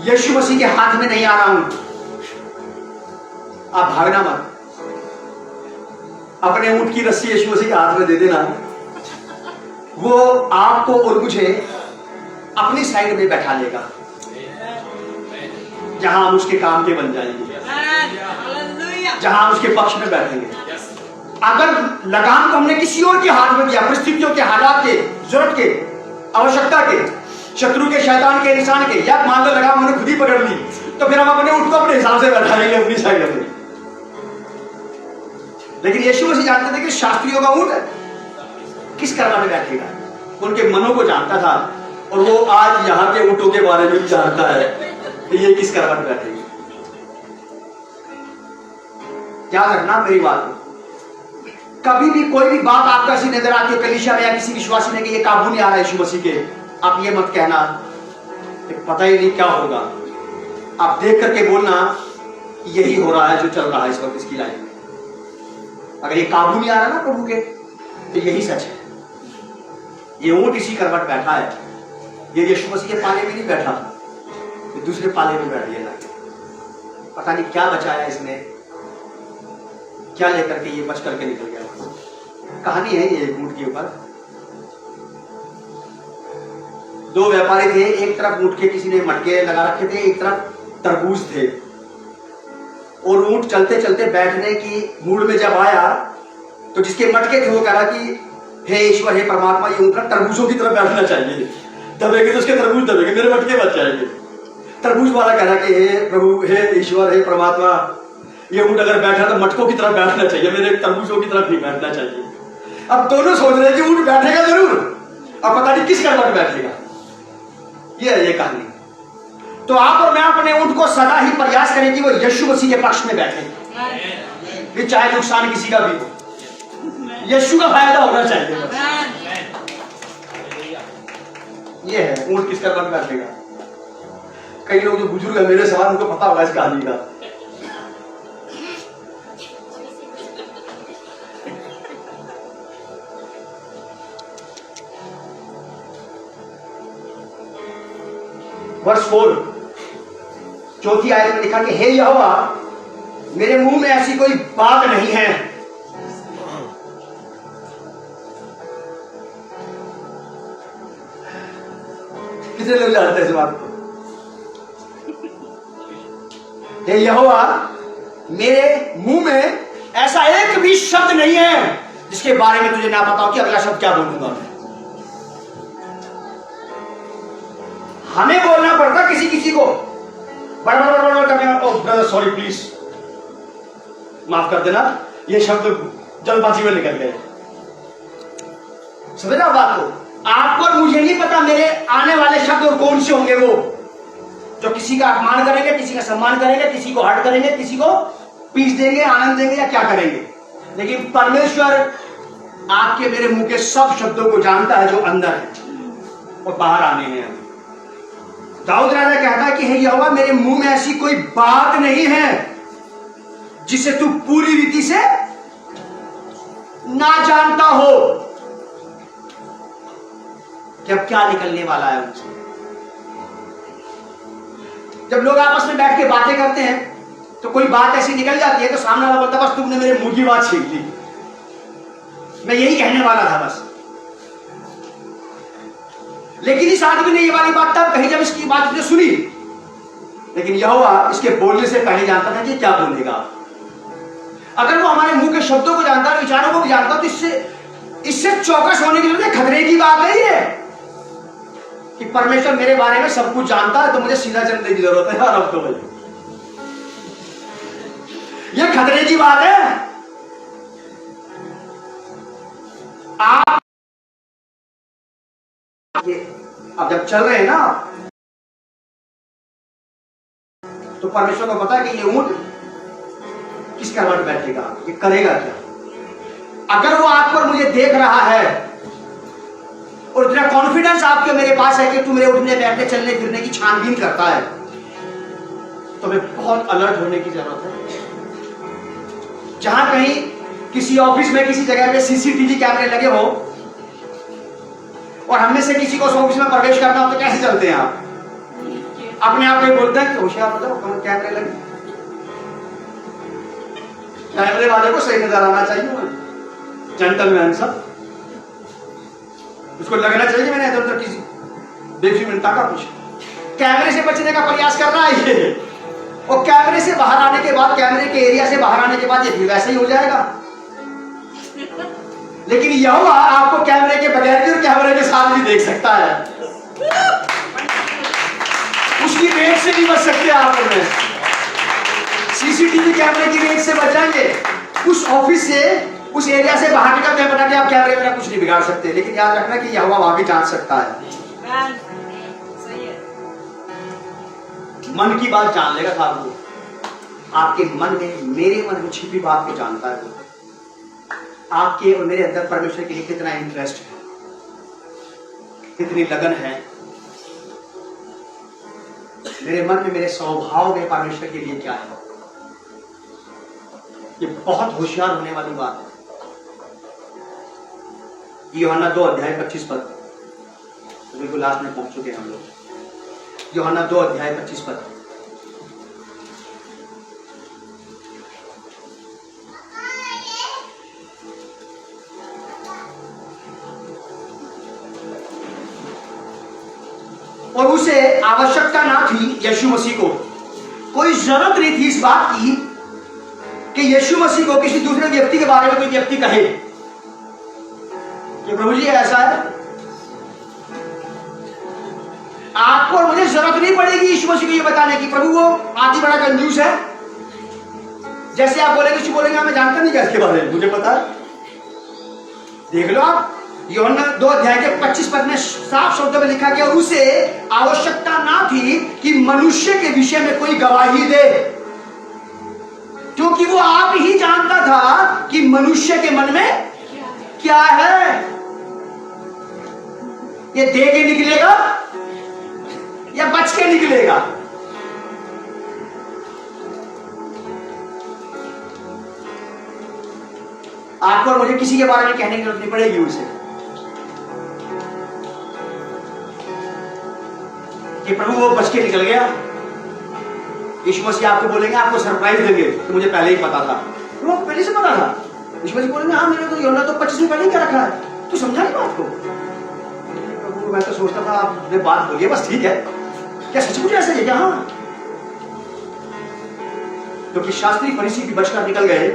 यीशु मसीह के हाथ में नहीं आ रहा हूं, आप भागना मत, अपने ऊंट की रस्सी यीशु मसीह के हाथ में दे देना, वो आपको और मुझे अपनी साइड में बैठा लेगा, जहां हम उसके काम के बन जाएंगे, जहां हम उसके पक्ष में बैठेंगे। अगर लगाम को हमने किसी और के हाथ में दिया, परिस्थितियों के, हालात के, जरूरत के, आवश्यकता के, शत्रु के, शैतान के, इंसान के, या मान लो लगाम हमने खुद ही पकड़ ली, तो फिर हम अपने ऊंट को अपने हिसाब से बैठाएंगे अपनी साइड में। लेकिन यीशु मसीह जानते थे कि शास्त्रियों का ऊंट किस करवट में बैठेगा, उनके मनों को जानता था, और वो आज यहाँ के ऊंटों के बारे में भी जानता है कि ये किस करवट में बैठेगी। याद रखना मेरी बात, कभी भी कोई भी बात आपको ऐसी नजर आती है कलीसिया में या किसी विश्वासी में कि ये काबू नहीं आ रहा है यीशु मसीह के, आप ये मत कहना पता ही नहीं क्या होगा। आप देख करके बोलना यही हो रहा है जो चल रहा है इस वक्त इसकी लाइफ में। अगर ये काबू नहीं आ रहा ना प्रभु के, तो यही सच है। ये ऊंट इसी करवट बैठा है, ये यीशु मसीह के पाले में नहीं बैठा, ये दूसरे पाले में बैठ गया। पता नहीं क्या बचाया इसने, क्या लेकर के ये बच करके निकल गया। कहानी है ये ऊंट के ऊपर। दो व्यापारी थे, एक तरफ ऊंट के किसी ने मटके लगा रखे थे, एक तरफ तरबूज थे। और ऊंट चलते चलते बैठने की मूड में जब आया तो जिसके मटके थे वो कहा कि हे ईश्वर, हे परमात्मा, ये ऊंट तरबूजों की तरफ बैठना चाहिए, दबेगे तो उसके तरबूज दबेगे, मेरे मटके बच जाएंगे। तरबूज वाला कह रहा कि हे प्रभु, हे ईश्वर, हे परमात्मा, ये ऊंट अगर बैठा तो मटकों की तरफ बैठना चाहिए, मेरे तरबूजों की तरफ नहीं बैठना चाहिए। अब दोनों सोच रहे हैं कि ऊंट बैठेगा जरूर, अब पता नहीं किस करवट बैठेगा। ये है ये कहानी। तो आप और मैं अपने ऊंट को सदा ही प्रयास करें कि वो यीशु मसीह के पक्ष में बैठे, फिर चाहे नुकसान किसी का भी हो, यीशु का फायदा होना चाहिए। ये है ऊंट किस करवट बैठेगा। कई लोग जो बुजुर्ग है मेरे सवाल, उनको पता होगा इस कहानी का। वर्ष 4 चौथी आयत में लिखा कि हे यहोवा, मेरे मुंह में ऐसी कोई बात नहीं है कितने लोग जानते हैं इस बात को। हे यहोवा, मेरे मुंह में ऐसा एक भी शब्द नहीं है जिसके बारे में तुझे ना पता हो कि अगला शब्द क्या बोलूंगा मैं। हमें बोलना पड़ता किसी किसी को बड़ा करने, सॉरी प्लीज माफ कर देना, ये शब्द जल्दबाजी में निकल गए। समझ रहे बात को? आपको और मुझे नहीं पता मेरे आने वाले शब्द और कौन से होंगे, वो जो किसी का अपमान करेंगे, किसी का सम्मान करेंगे, किसी को हर्ट करेंगे, किसी को पीस देंगे, आनंद देंगे या क्या करेंगे। लेकिन परमेश्वर आपके मेरे मुंह के सब शब्दों को जानता है जो अंदर है और बाहर आने हैं। दाऊद राजा कहता है कि हे यहोवा, मेरे मुंह में ऐसी कोई बात नहीं है जिसे तू पूरी रीति से ना जानता हो कि अब क्या निकलने वाला है उनसे। जब लोग आपस में बैठ के बातें करते हैं तो कोई बात ऐसी निकल जाती है तो सामने वाला बोलता बस तुमने मेरे मुंह की बात छीन ली, मैं यही कहने वाला था बस। लेकिन इस आदमी ने ये वाली बात तब कही जब इसकी बात उसने सुनी, लेकिन यहोवा इसके बोलने से पहले जानता था कि क्या बोलेगा। अगर वो हमारे मुंह के शब्दों को जानता है, विचारों को भी जानता, तो इससे चौकस होने के लिए खतरे की बात है ये कि परमेश्वर मेरे बारे में सब कुछ जानता है, तो मुझे सीधा चलने की जरूरत है। अब तो भाई ये खतरे की बात है। आप अब जब चल रहे हैं ना, तो परमेश्वर को पता है कि ये ऊंट किस करवट बैठेगा, ये करेगा क्या। अगर वो आपको और मुझे देख रहा है और इतना कॉन्फिडेंस आपके मेरे पास है कि तू मेरे उठने बैठने चलने फिरने की छानबीन करता है, तो हमें बहुत अलर्ट होने की जरूरत है। जहां कहीं किसी ऑफिस में किसी जगह पे सीसीटीवी कैमरे लगे हो और हमें से किसी को उस ऑफिस में प्रवेश करना हो तो कैसे चलते हैं आप? अपने आप को बोलते हैं कि होशियार हो जाओ, कैमरे लगे। कैमरे वाले को सही नजर आना चाहिए, जेंटलमैन सब, उसको लगना चाहिए मैंने इधर उधर किसी बेफिमिलता का कुछ। कैमरे से बचने का प्रयास कर रहा है ये, और कैमरे से बाहर आने के बाद, कैमरे के एरिया से बाहर आने के बाद ये भी वैसे ही हो जाएगा। लेकिन यहोवा आपको कैमरे के बगैर भी और कैमरे के साथ भी देख सकता है। उसकी रेट से भी बच सकते हैं आप और मैं। सीसीटीवी कैमरे की रेट से बचाएंगे, उस ऑफिस से उस एरिया से बाहर निकलते हैं, बता के आप कैमरे में कुछ नहीं बिगाड़ सकते। लेकिन याद रखना कि यहोवा वहां भी जान सकता है। मन की बात जान लेगा था वो, आपके मन में, मेरे मन में छिपी बात को जानता है वो। आपके और मेरे अंदर परमेश्वर के लिए कितना इंटरेस्ट है, कितनी लगन है, मेरे मन में, मेरे स्वभाव में परमेश्वर के लिए क्या है, ये बहुत होशियार होने वाली बात है। यूहन्ना 2:25 पद, तो बिल्कुल लास्ट में पहुंच चुके हैं हम लोग। यूहन्ना 2:25 पद। और उसे आवश्यकता ना थी, यीशु मसीह को कोई जरूरत नहीं थी इस बात की कि यीशु मसीह को किसी दूसरे व्यक्ति के बारे में कोई व्यक्ति कहे कि प्रभु जी ऐसा है। आपको और मुझे जरूरत नहीं पड़ेगी यीशु मसीह को ये बताने की, प्रभु वो आदि बड़ा कंजूस है। जैसे आप बोलेंगे, किसी बोलेंगे मैं जानता नहीं क्या इसके बारे में, मुझे पता है। देख लो आप, यूहन्ना 2:25 पद में साफ शब्दों में लिखा गया, उसे आवश्यकता ना थी कि मनुष्य के विषय में कोई गवाही दे, क्योंकि वो आप ही जानता था कि मनुष्य के मन में क्या है। ये दे के निकलेगा या बच के निकलेगा। आपको और मुझे किसी के बारे में कहने की जरूरत नहीं पड़ेगी उसे कि प्रभु वो बच के निकल गया। यीशु मसीह आपको बोलेंगे, आपको सरप्राइज देंगे कि मुझे पहले ही पता था। वो पहले से पता था। यीशु मसीह बोलेंगे, हाँ मैंने तो यूहन्ना 2:25 में पहले ही क्या रखा है, तू समझा नहीं बात को। प्रभु मैं तो सोचता था आपने बात बोली है, बस ठीक है। क्या सचमुच ऐसा है क्या? हाँ, क्योंकि शास्त्री फरीसी भी बचकर निकल गए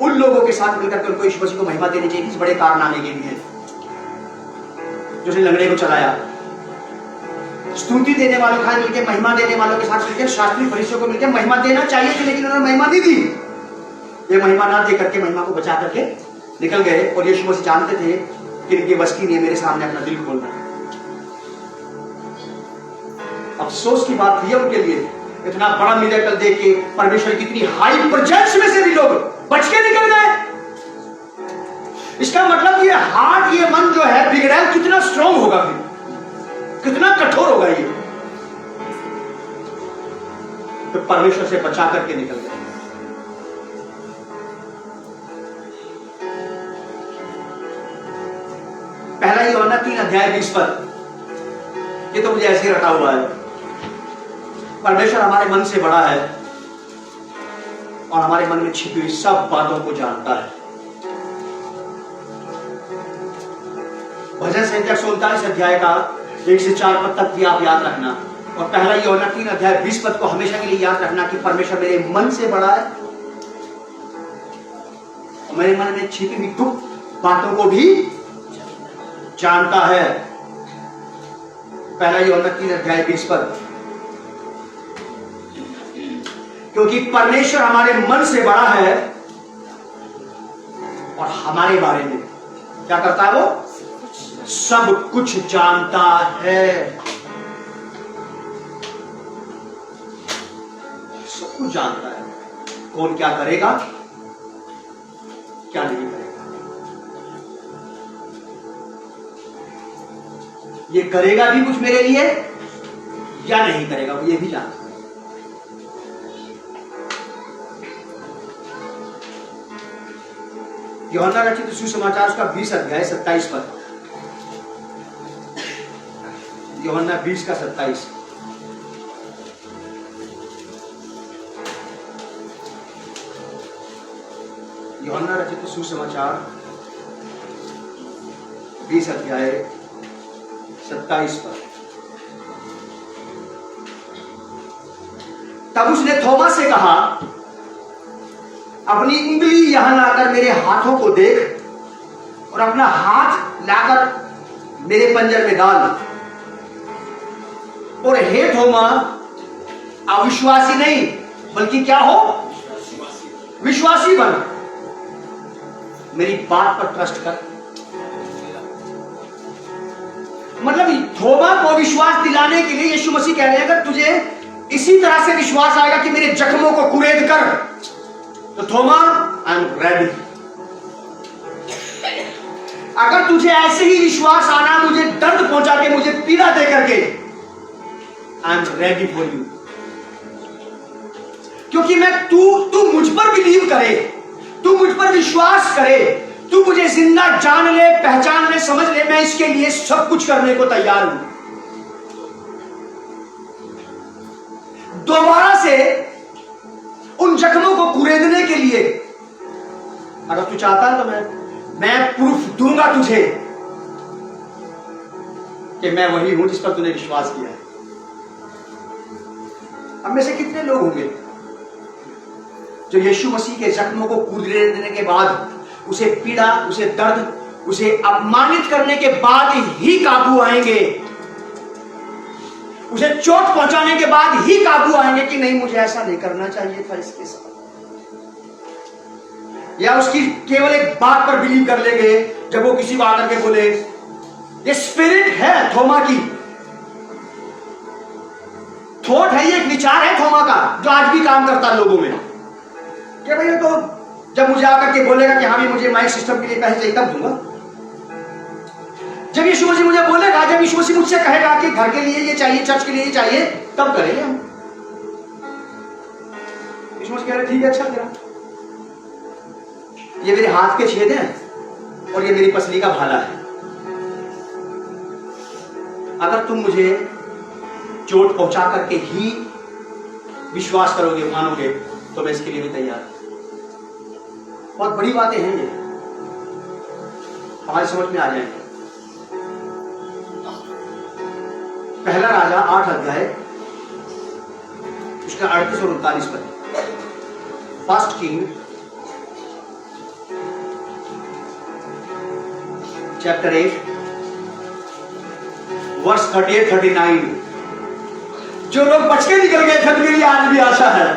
उन लोगों के साथ मिलकर के उनको यीशु मसीह को महिमा देनी चाहिए इस बड़े कारनामे के लिए, जो उसने लंगड़े को चलाया। स्तुति देने वालों के साथ मिलकर, महिमा देने वालों के साथ मिलकर, शास्त्री फरीसियों को मिलकर महिमा देना चाहिए थी, लेकिन उन्होंने महिमा नहीं दी। ये महिमा ना दे करके, महिमा को बचा करके निकल गए। और यीशु मसीह जानते थे कि इनकी बस की नहीं मेरे सामने अपना दिल खोलना। अफसोस की बात थी उनके लिए, इतना बड़ा मिरेकल देख के, परमेश्वर की इतनी हाई प्रेजेंस में से भी लोग बच के निकल गए। इसका मतलब ये हार्ट, ये मन जो है बिगड़ैल, कितना स्ट्रॉन्ग होगा, फिर कितना कठोर होगा ये। तो परमेश्वर से बचा करके निकल गए। पहला यूहन्ना 3:20 पद, ये तो मुझे ऐसे ही रटा हुआ है। परमेश्वर हमारे मन से बड़ा है और हमारे मन में छिपी हुई सब बातों को जानता है। भजन संहिता 139 अध्याय का 1 से 4 पद तक भी आप याद रखना। और पहला यूहन्ना 3:20 पद को हमेशा के लिए याद रखना कि परमेश्वर मेरे मन से बड़ा है और मेरे मन में छिपी हुई गुप्त बातों को भी जानता है। पहला यूहन्ना 3:20 पद, क्योंकि परमेश्वर हमारे मन से बड़ा है और हमारे बारे में क्या करता है, वो सब कुछ जानता है। सब कुछ जानता है, कौन क्या करेगा, क्या नहीं करेगा, ये करेगा भी कुछ मेरे लिए या नहीं करेगा, वो ये भी जानता है। यूहन्ना रचित सुसमाचार उसका 20 अध्याय 27 पद, यूहन्ना 20 का 27। यूहन्ना रचित सुसमाचार 20 अध्याय 27 पद। तब उसने थोमा से कहा, अपनी उंगली यहां लाकर मेरे हाथों को देख और अपना हाथ लाकर मेरे पंजर में डाल। और हे थोमा, अविश्वासी नहीं बल्कि क्या हो, विश्वासी बन। मेरी बात पर ट्रस्ट कर। मतलब थोमा को विश्वास दिलाने के लिए यीशु मसीह कह रहे हैं, अगर तुझे इसी तरह से विश्वास आएगा कि मेरे जख्मों को कुरेद कर, तो थोमा आई एम रेडी, अगर तुझे ऐसे ही विश्वास आना, मुझे दर्द पहुंचा के, मुझे पीड़ा दे करके, I am ready for you. क्योंकि मैं तू मुझ पर बिलीव करे, तू मुझ पर विश्वास करे, तू मुझे जिंदा जान ले, पहचान ले, समझ ले, मैं इसके लिए सब कुछ करने को तैयार हूं। दोबारा से उन जख्मों को कुरेदने के लिए अगर तू चाहता है तो मैं प्रूफ दूंगा तुझे कि मैं वही हूं जिस पर तूने विश्वास किया है। अब में से कितने लोग होंगे जो यीशु मसीह के जख्मों को कुरेदने के बाद, उसे पीड़ा, उसे दर्द, उसे अपमानित करने के बाद ही काबू आएंगे, उसे चोट पहुंचाने के बाद ही काबू आएंगे कि नहीं, मुझे ऐसा नहीं करना चाहिए था इसके साथ, या उसकी केवल एक बात पर बिलीव कर लेंगे जब वो किसी को आकर के बोले, ये स्पिरिट है थोमा की, थॉट है, ये एक विचार है थोमा का जो आज भी काम करता है लोगों में, कि भाई तो जब मुझे आकर के बोलेगा कि हाँ भी मुझे माइक सिस्टम के लिए पैसे चाहिए तब दूंगा। जब यीशु मसीह मुझे बोलेगा, जब यीशु मसीह मुझसे कहेगा कि घर के लिए ये चाहिए, चर्च के लिए ये चाहिए, तब करेंगे हम। यीशु मसीह कह रहे ठीक है, अच्छा तेरा, ये मेरे हाथ के छेद हैं और ये मेरी पसली का भाला है, अगर तुम मुझे चोट पहुंचा करके ही विश्वास करोगे, मानोगे, तो मैं इसके लिए भी तैयार हूं। बहुत बड़ी बातें हैं ये, हमारी समझ में आ जाएंगे। पहला राजा 8 अध्याय उसका 38 और 39 पद। First king chapter 8 verse 38-39। जो लोग बच के निकल गए थे उनके लिए आज भी आशा है,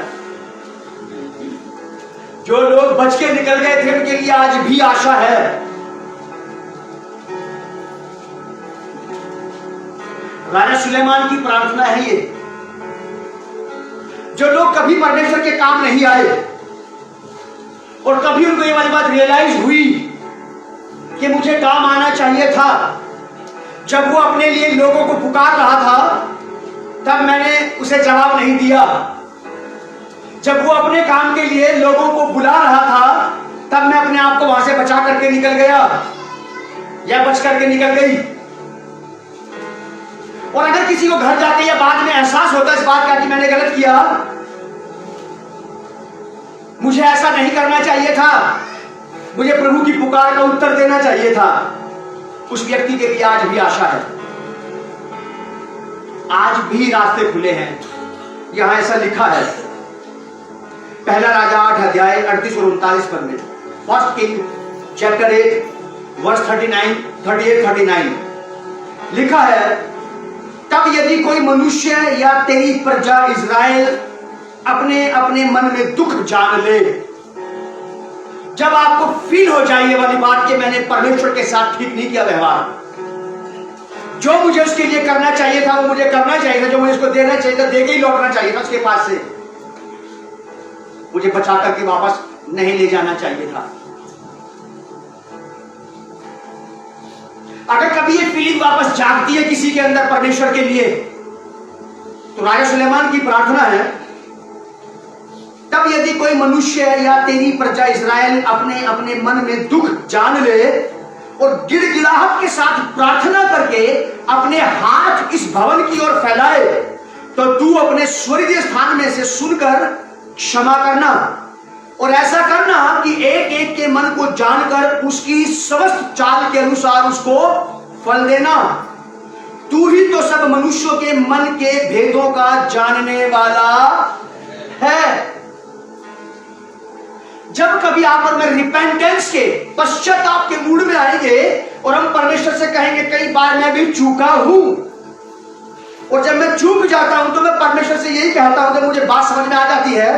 जो लोग बच के निकल गए थे उनके लिए आज भी आशा है। राजा सुलेमान की प्रार्थना है ये। जो लोग कभी परमेश्वर के काम नहीं आए और कभी उनको ये वाली बात रियलाइज हुई कि मुझे काम आना चाहिए था, जब वो अपने लिए लोगों को पुकार रहा था तब मैंने उसे जवाब नहीं दिया, जब वो अपने काम के लिए लोगों को बुला रहा था तब मैं अपने आप को वहां से बचा करके निकल गया या बच करके निकल गई। और अगर किसी को घर जाके या बाद में एहसास होता इस बात का कि मैंने गलत किया, मुझे ऐसा नहीं करना चाहिए था, मुझे प्रभु की पुकार का उत्तर देना चाहिए था, उस व्यक्ति के लिए आज भी आशा है, आज भी रास्ते खुले हैं। यहां ऐसा लिखा है पहला राजा 8 अध्याय 38 और 39 पद में, फर्स्ट किंग चैप्टर 8 वर्स 38-39 लिखा है, तब यदि कोई मनुष्य या तेरी प्रजा इज़राइल अपने अपने मन में दुख जान ले, जब आपको फील हो जाए ये वाली बात कि मैंने परमेश्वर के साथ ठीक नहीं किया व्यवहार, जो मुझे उसके लिए करना चाहिए था वो मुझे करना चाहिए था, जो मुझे उसको देना चाहिए था दे के ही लौटना चाहिए था उसके पास से, मुझे बचा करके वापस नहीं ले जाना चाहिए था। अगर कभी ये फीलिंग वापस जागती है किसी के अंदर परमेश्वर के लिए, तो राजा सुलेमान की प्रार्थना है, तब यदि कोई मनुष्य या तेरी प्रजा इज़राइल अपने अपने मन में दुख जान ले और गिड़गिड़ाहट के साथ प्रार्थना करके अपने हाथ इस भवन की ओर फैलाए, तो तू अपने स्वर्गीय स्थान में से सुनकर क्षमा करना और ऐसा करना कि एक एक के मन को जानकर उसकी समस्त चाल के अनुसार उसको फल देना। तू ही तो सब मनुष्यों के मन के भेदों का जानने वाला है। जब कभी आप और मैं रिपेंटेंस के, पश्चाताप के मूड में आएंगे और हम परमेश्वर से कहेंगे कई बार मैं भी चूका हूं, और जब मैं चूक जाता हूं तो मैं परमेश्वर से यही कहता हूं कि मुझे बात समझ में आ जाती है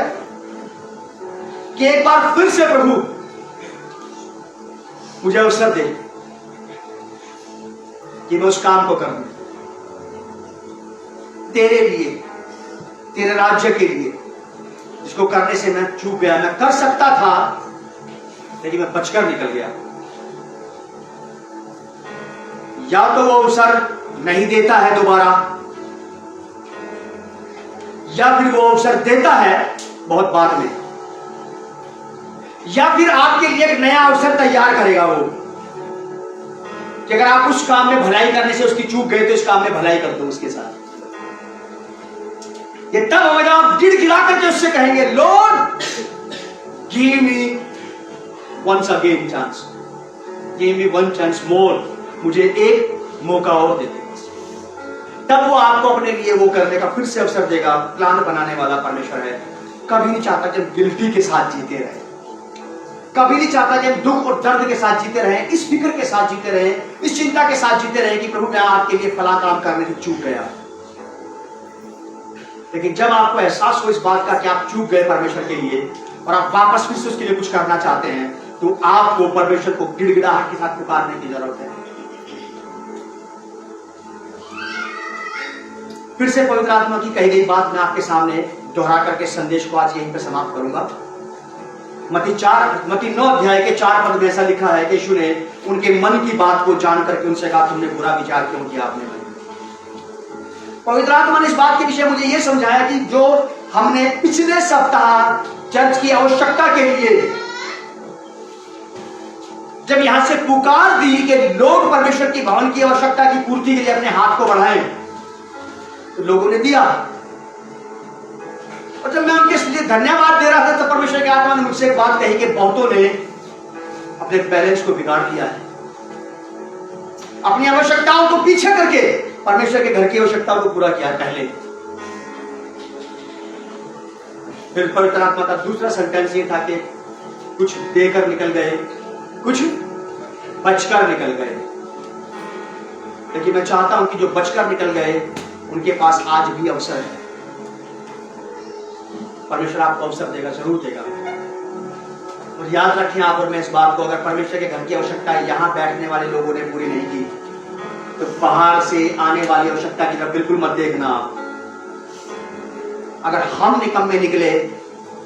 कि एक बार फिर से प्रभु मुझे अवसर दे कि मैं उस काम को करूं तेरे लिए, तेरे राज्य के लिए, जिसको करने से मैं चूक गया। मैं कर सकता था लेकिन मैं बचकर निकल गया। या तो वो अवसर नहीं देता है दोबारा, या फिर वो अवसर देता है बहुत बाद में, या फिर आपके लिए एक नया अवसर तैयार करेगा वो कि अगर आप उस काम में भलाई करने से उसकी चूक गए तो इस काम में भलाई कर दो उसके साथ। ये तब होगा जब आप गिड़गिड़ा करके उससे कहेंगे, Lord give me once again chance, give me one chance more, मुझे एक मौका और दे दे। तब वो आपको अपने लिए वो करने का फिर से अवसर देगा। प्लान बनाने वाला परमेश्वर है। कभी नहीं चाहता कि हम गिल्टी के साथ जीते रहे, कभी नहीं चाहता कि हम दुख और दर्द के साथ जीते रहे, इस फिक्र के साथ जीते रहे, इस चिंता के साथ जीते रहे कि प्रभु मैं आपके लिए फला काम करने से चूक गया। लेकिन जब आपको एहसास हो इस बात का कि आप चूक गए परमेश्वर के लिए और आप वापस फिर से उसके लिए कुछ करना चाहते हैं, तो आपको परमेश्वर को गिड़गिड़ाहट के साथ पुकारने की जरूरत है। फिर से पवित्र आत्मा की कही गई बात मैं आपके सामने दोहरा करके संदेश को आज यहीं पर समाप्त करूंगा। मत्ती 9 अध्याय के 4 पद में ऐसा लिखा है कि यीशु ने उनके मन की बात को जान करके उनसे कहा, तुमने बुरा विचार क्यों किया आपने मन। पवित्र आत्मा ने इस बात के विषय मुझे यह समझाया कि जो हमने पिछले सप्ताह चर्च की आवश्यकता के लिए जब यहां से पुकार दी कि लोग परमेश्वर की भवन की आवश्यकता की पूर्ति के लिए अपने हाथ को बढ़ाएं, तो लोगों ने दिया। और जब मैं उनके लिए धन्यवाद दे रहा था तो परमेश्वर की आत्मा ने मुझसे एक बात कही कि बहुतों ने अपने बैलेंस को बिगाड़ दिया है, अपनी आवश्यकताओं को पीछे करके परमेश्वर के घर की आवश्यकताओं को पूरा किया पहले। फिर पवित्र आत्मा का दूसरा सेंटेंस ये था कि कुछ देकर निकल गए, कुछ बचकर निकल गए। लेकिन मैं चाहता हूं कि जो बचकर निकल गए उनके पास आज भी अवसर है। परमेश्वर आपको अवसर देगा, जरूर देगा। और याद रखें आप और मैं इस बात को, अगर परमेश्वर के घर की आवश्यकता यहां बैठने वाले लोगों ने पूरी नहीं की तो बाहर से आने वाली आवश्यकता की तरफ बिल्कुल मत देखना। अगर हम निकम्मे निकले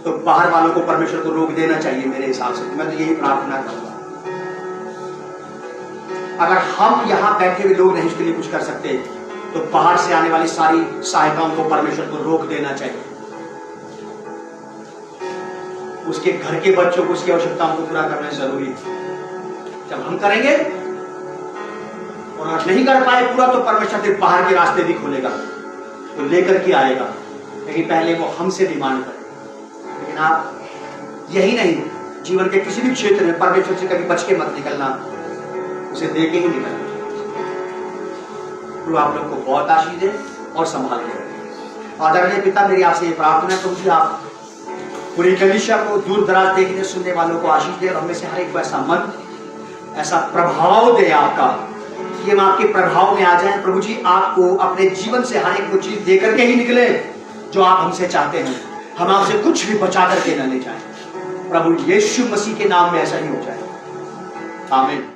तो बाहर वालों को परमेश्वर को रोक देना चाहिए मेरे हिसाब से। मैं तो यही प्रार्थना करूंगा। अगर हम यहां बैठे हुए लोग नहीं उसके लिए कुछ कर सकते तो बाहर से आने वाली सारी सहायताओं को परमेश्वर को रोक देना चाहिए। उसके घर के बच्चों को उसकी आवश्यकताओं को पूरा करना जरूरी है। जब हम करेंगे और अगर नहीं कर पाए पूरा तो परमेश्वर फिर बाहर के रास्ते भी खोलेगा, तो लेकर के आएगा। लेकिन पहले वो हमसे डिमांड करे। लेकिन आप यही नहीं, जीवन के किसी भी क्षेत्र में परमेश्वर से कभी बच के मत निकलना, उसे दे के ही निकलना। तो आप लोग को बहुत आशीष दे और संभाल ले। आदरणीय पिता, मेरी आपसे ये प्रार्थना है कि आप पूरी कलीसिया को, दूर दराज देखने सुनने वालों को आशीष दे और हमें से हर एक को ऐसा मन, ऐसा प्रभाव दे आपका कि हम आपके प्रभाव में आ जाएं। प्रभु जी, आपको अपने जीवन से हर एक को चीज दे करके ही निकले जो आप हमसे चाहते हैं। हम आपसे कुछ भी बचा करके न ले जाएं। प्रभु यीशु मसीह के नाम में ऐसा ही हो जाए। आमीन।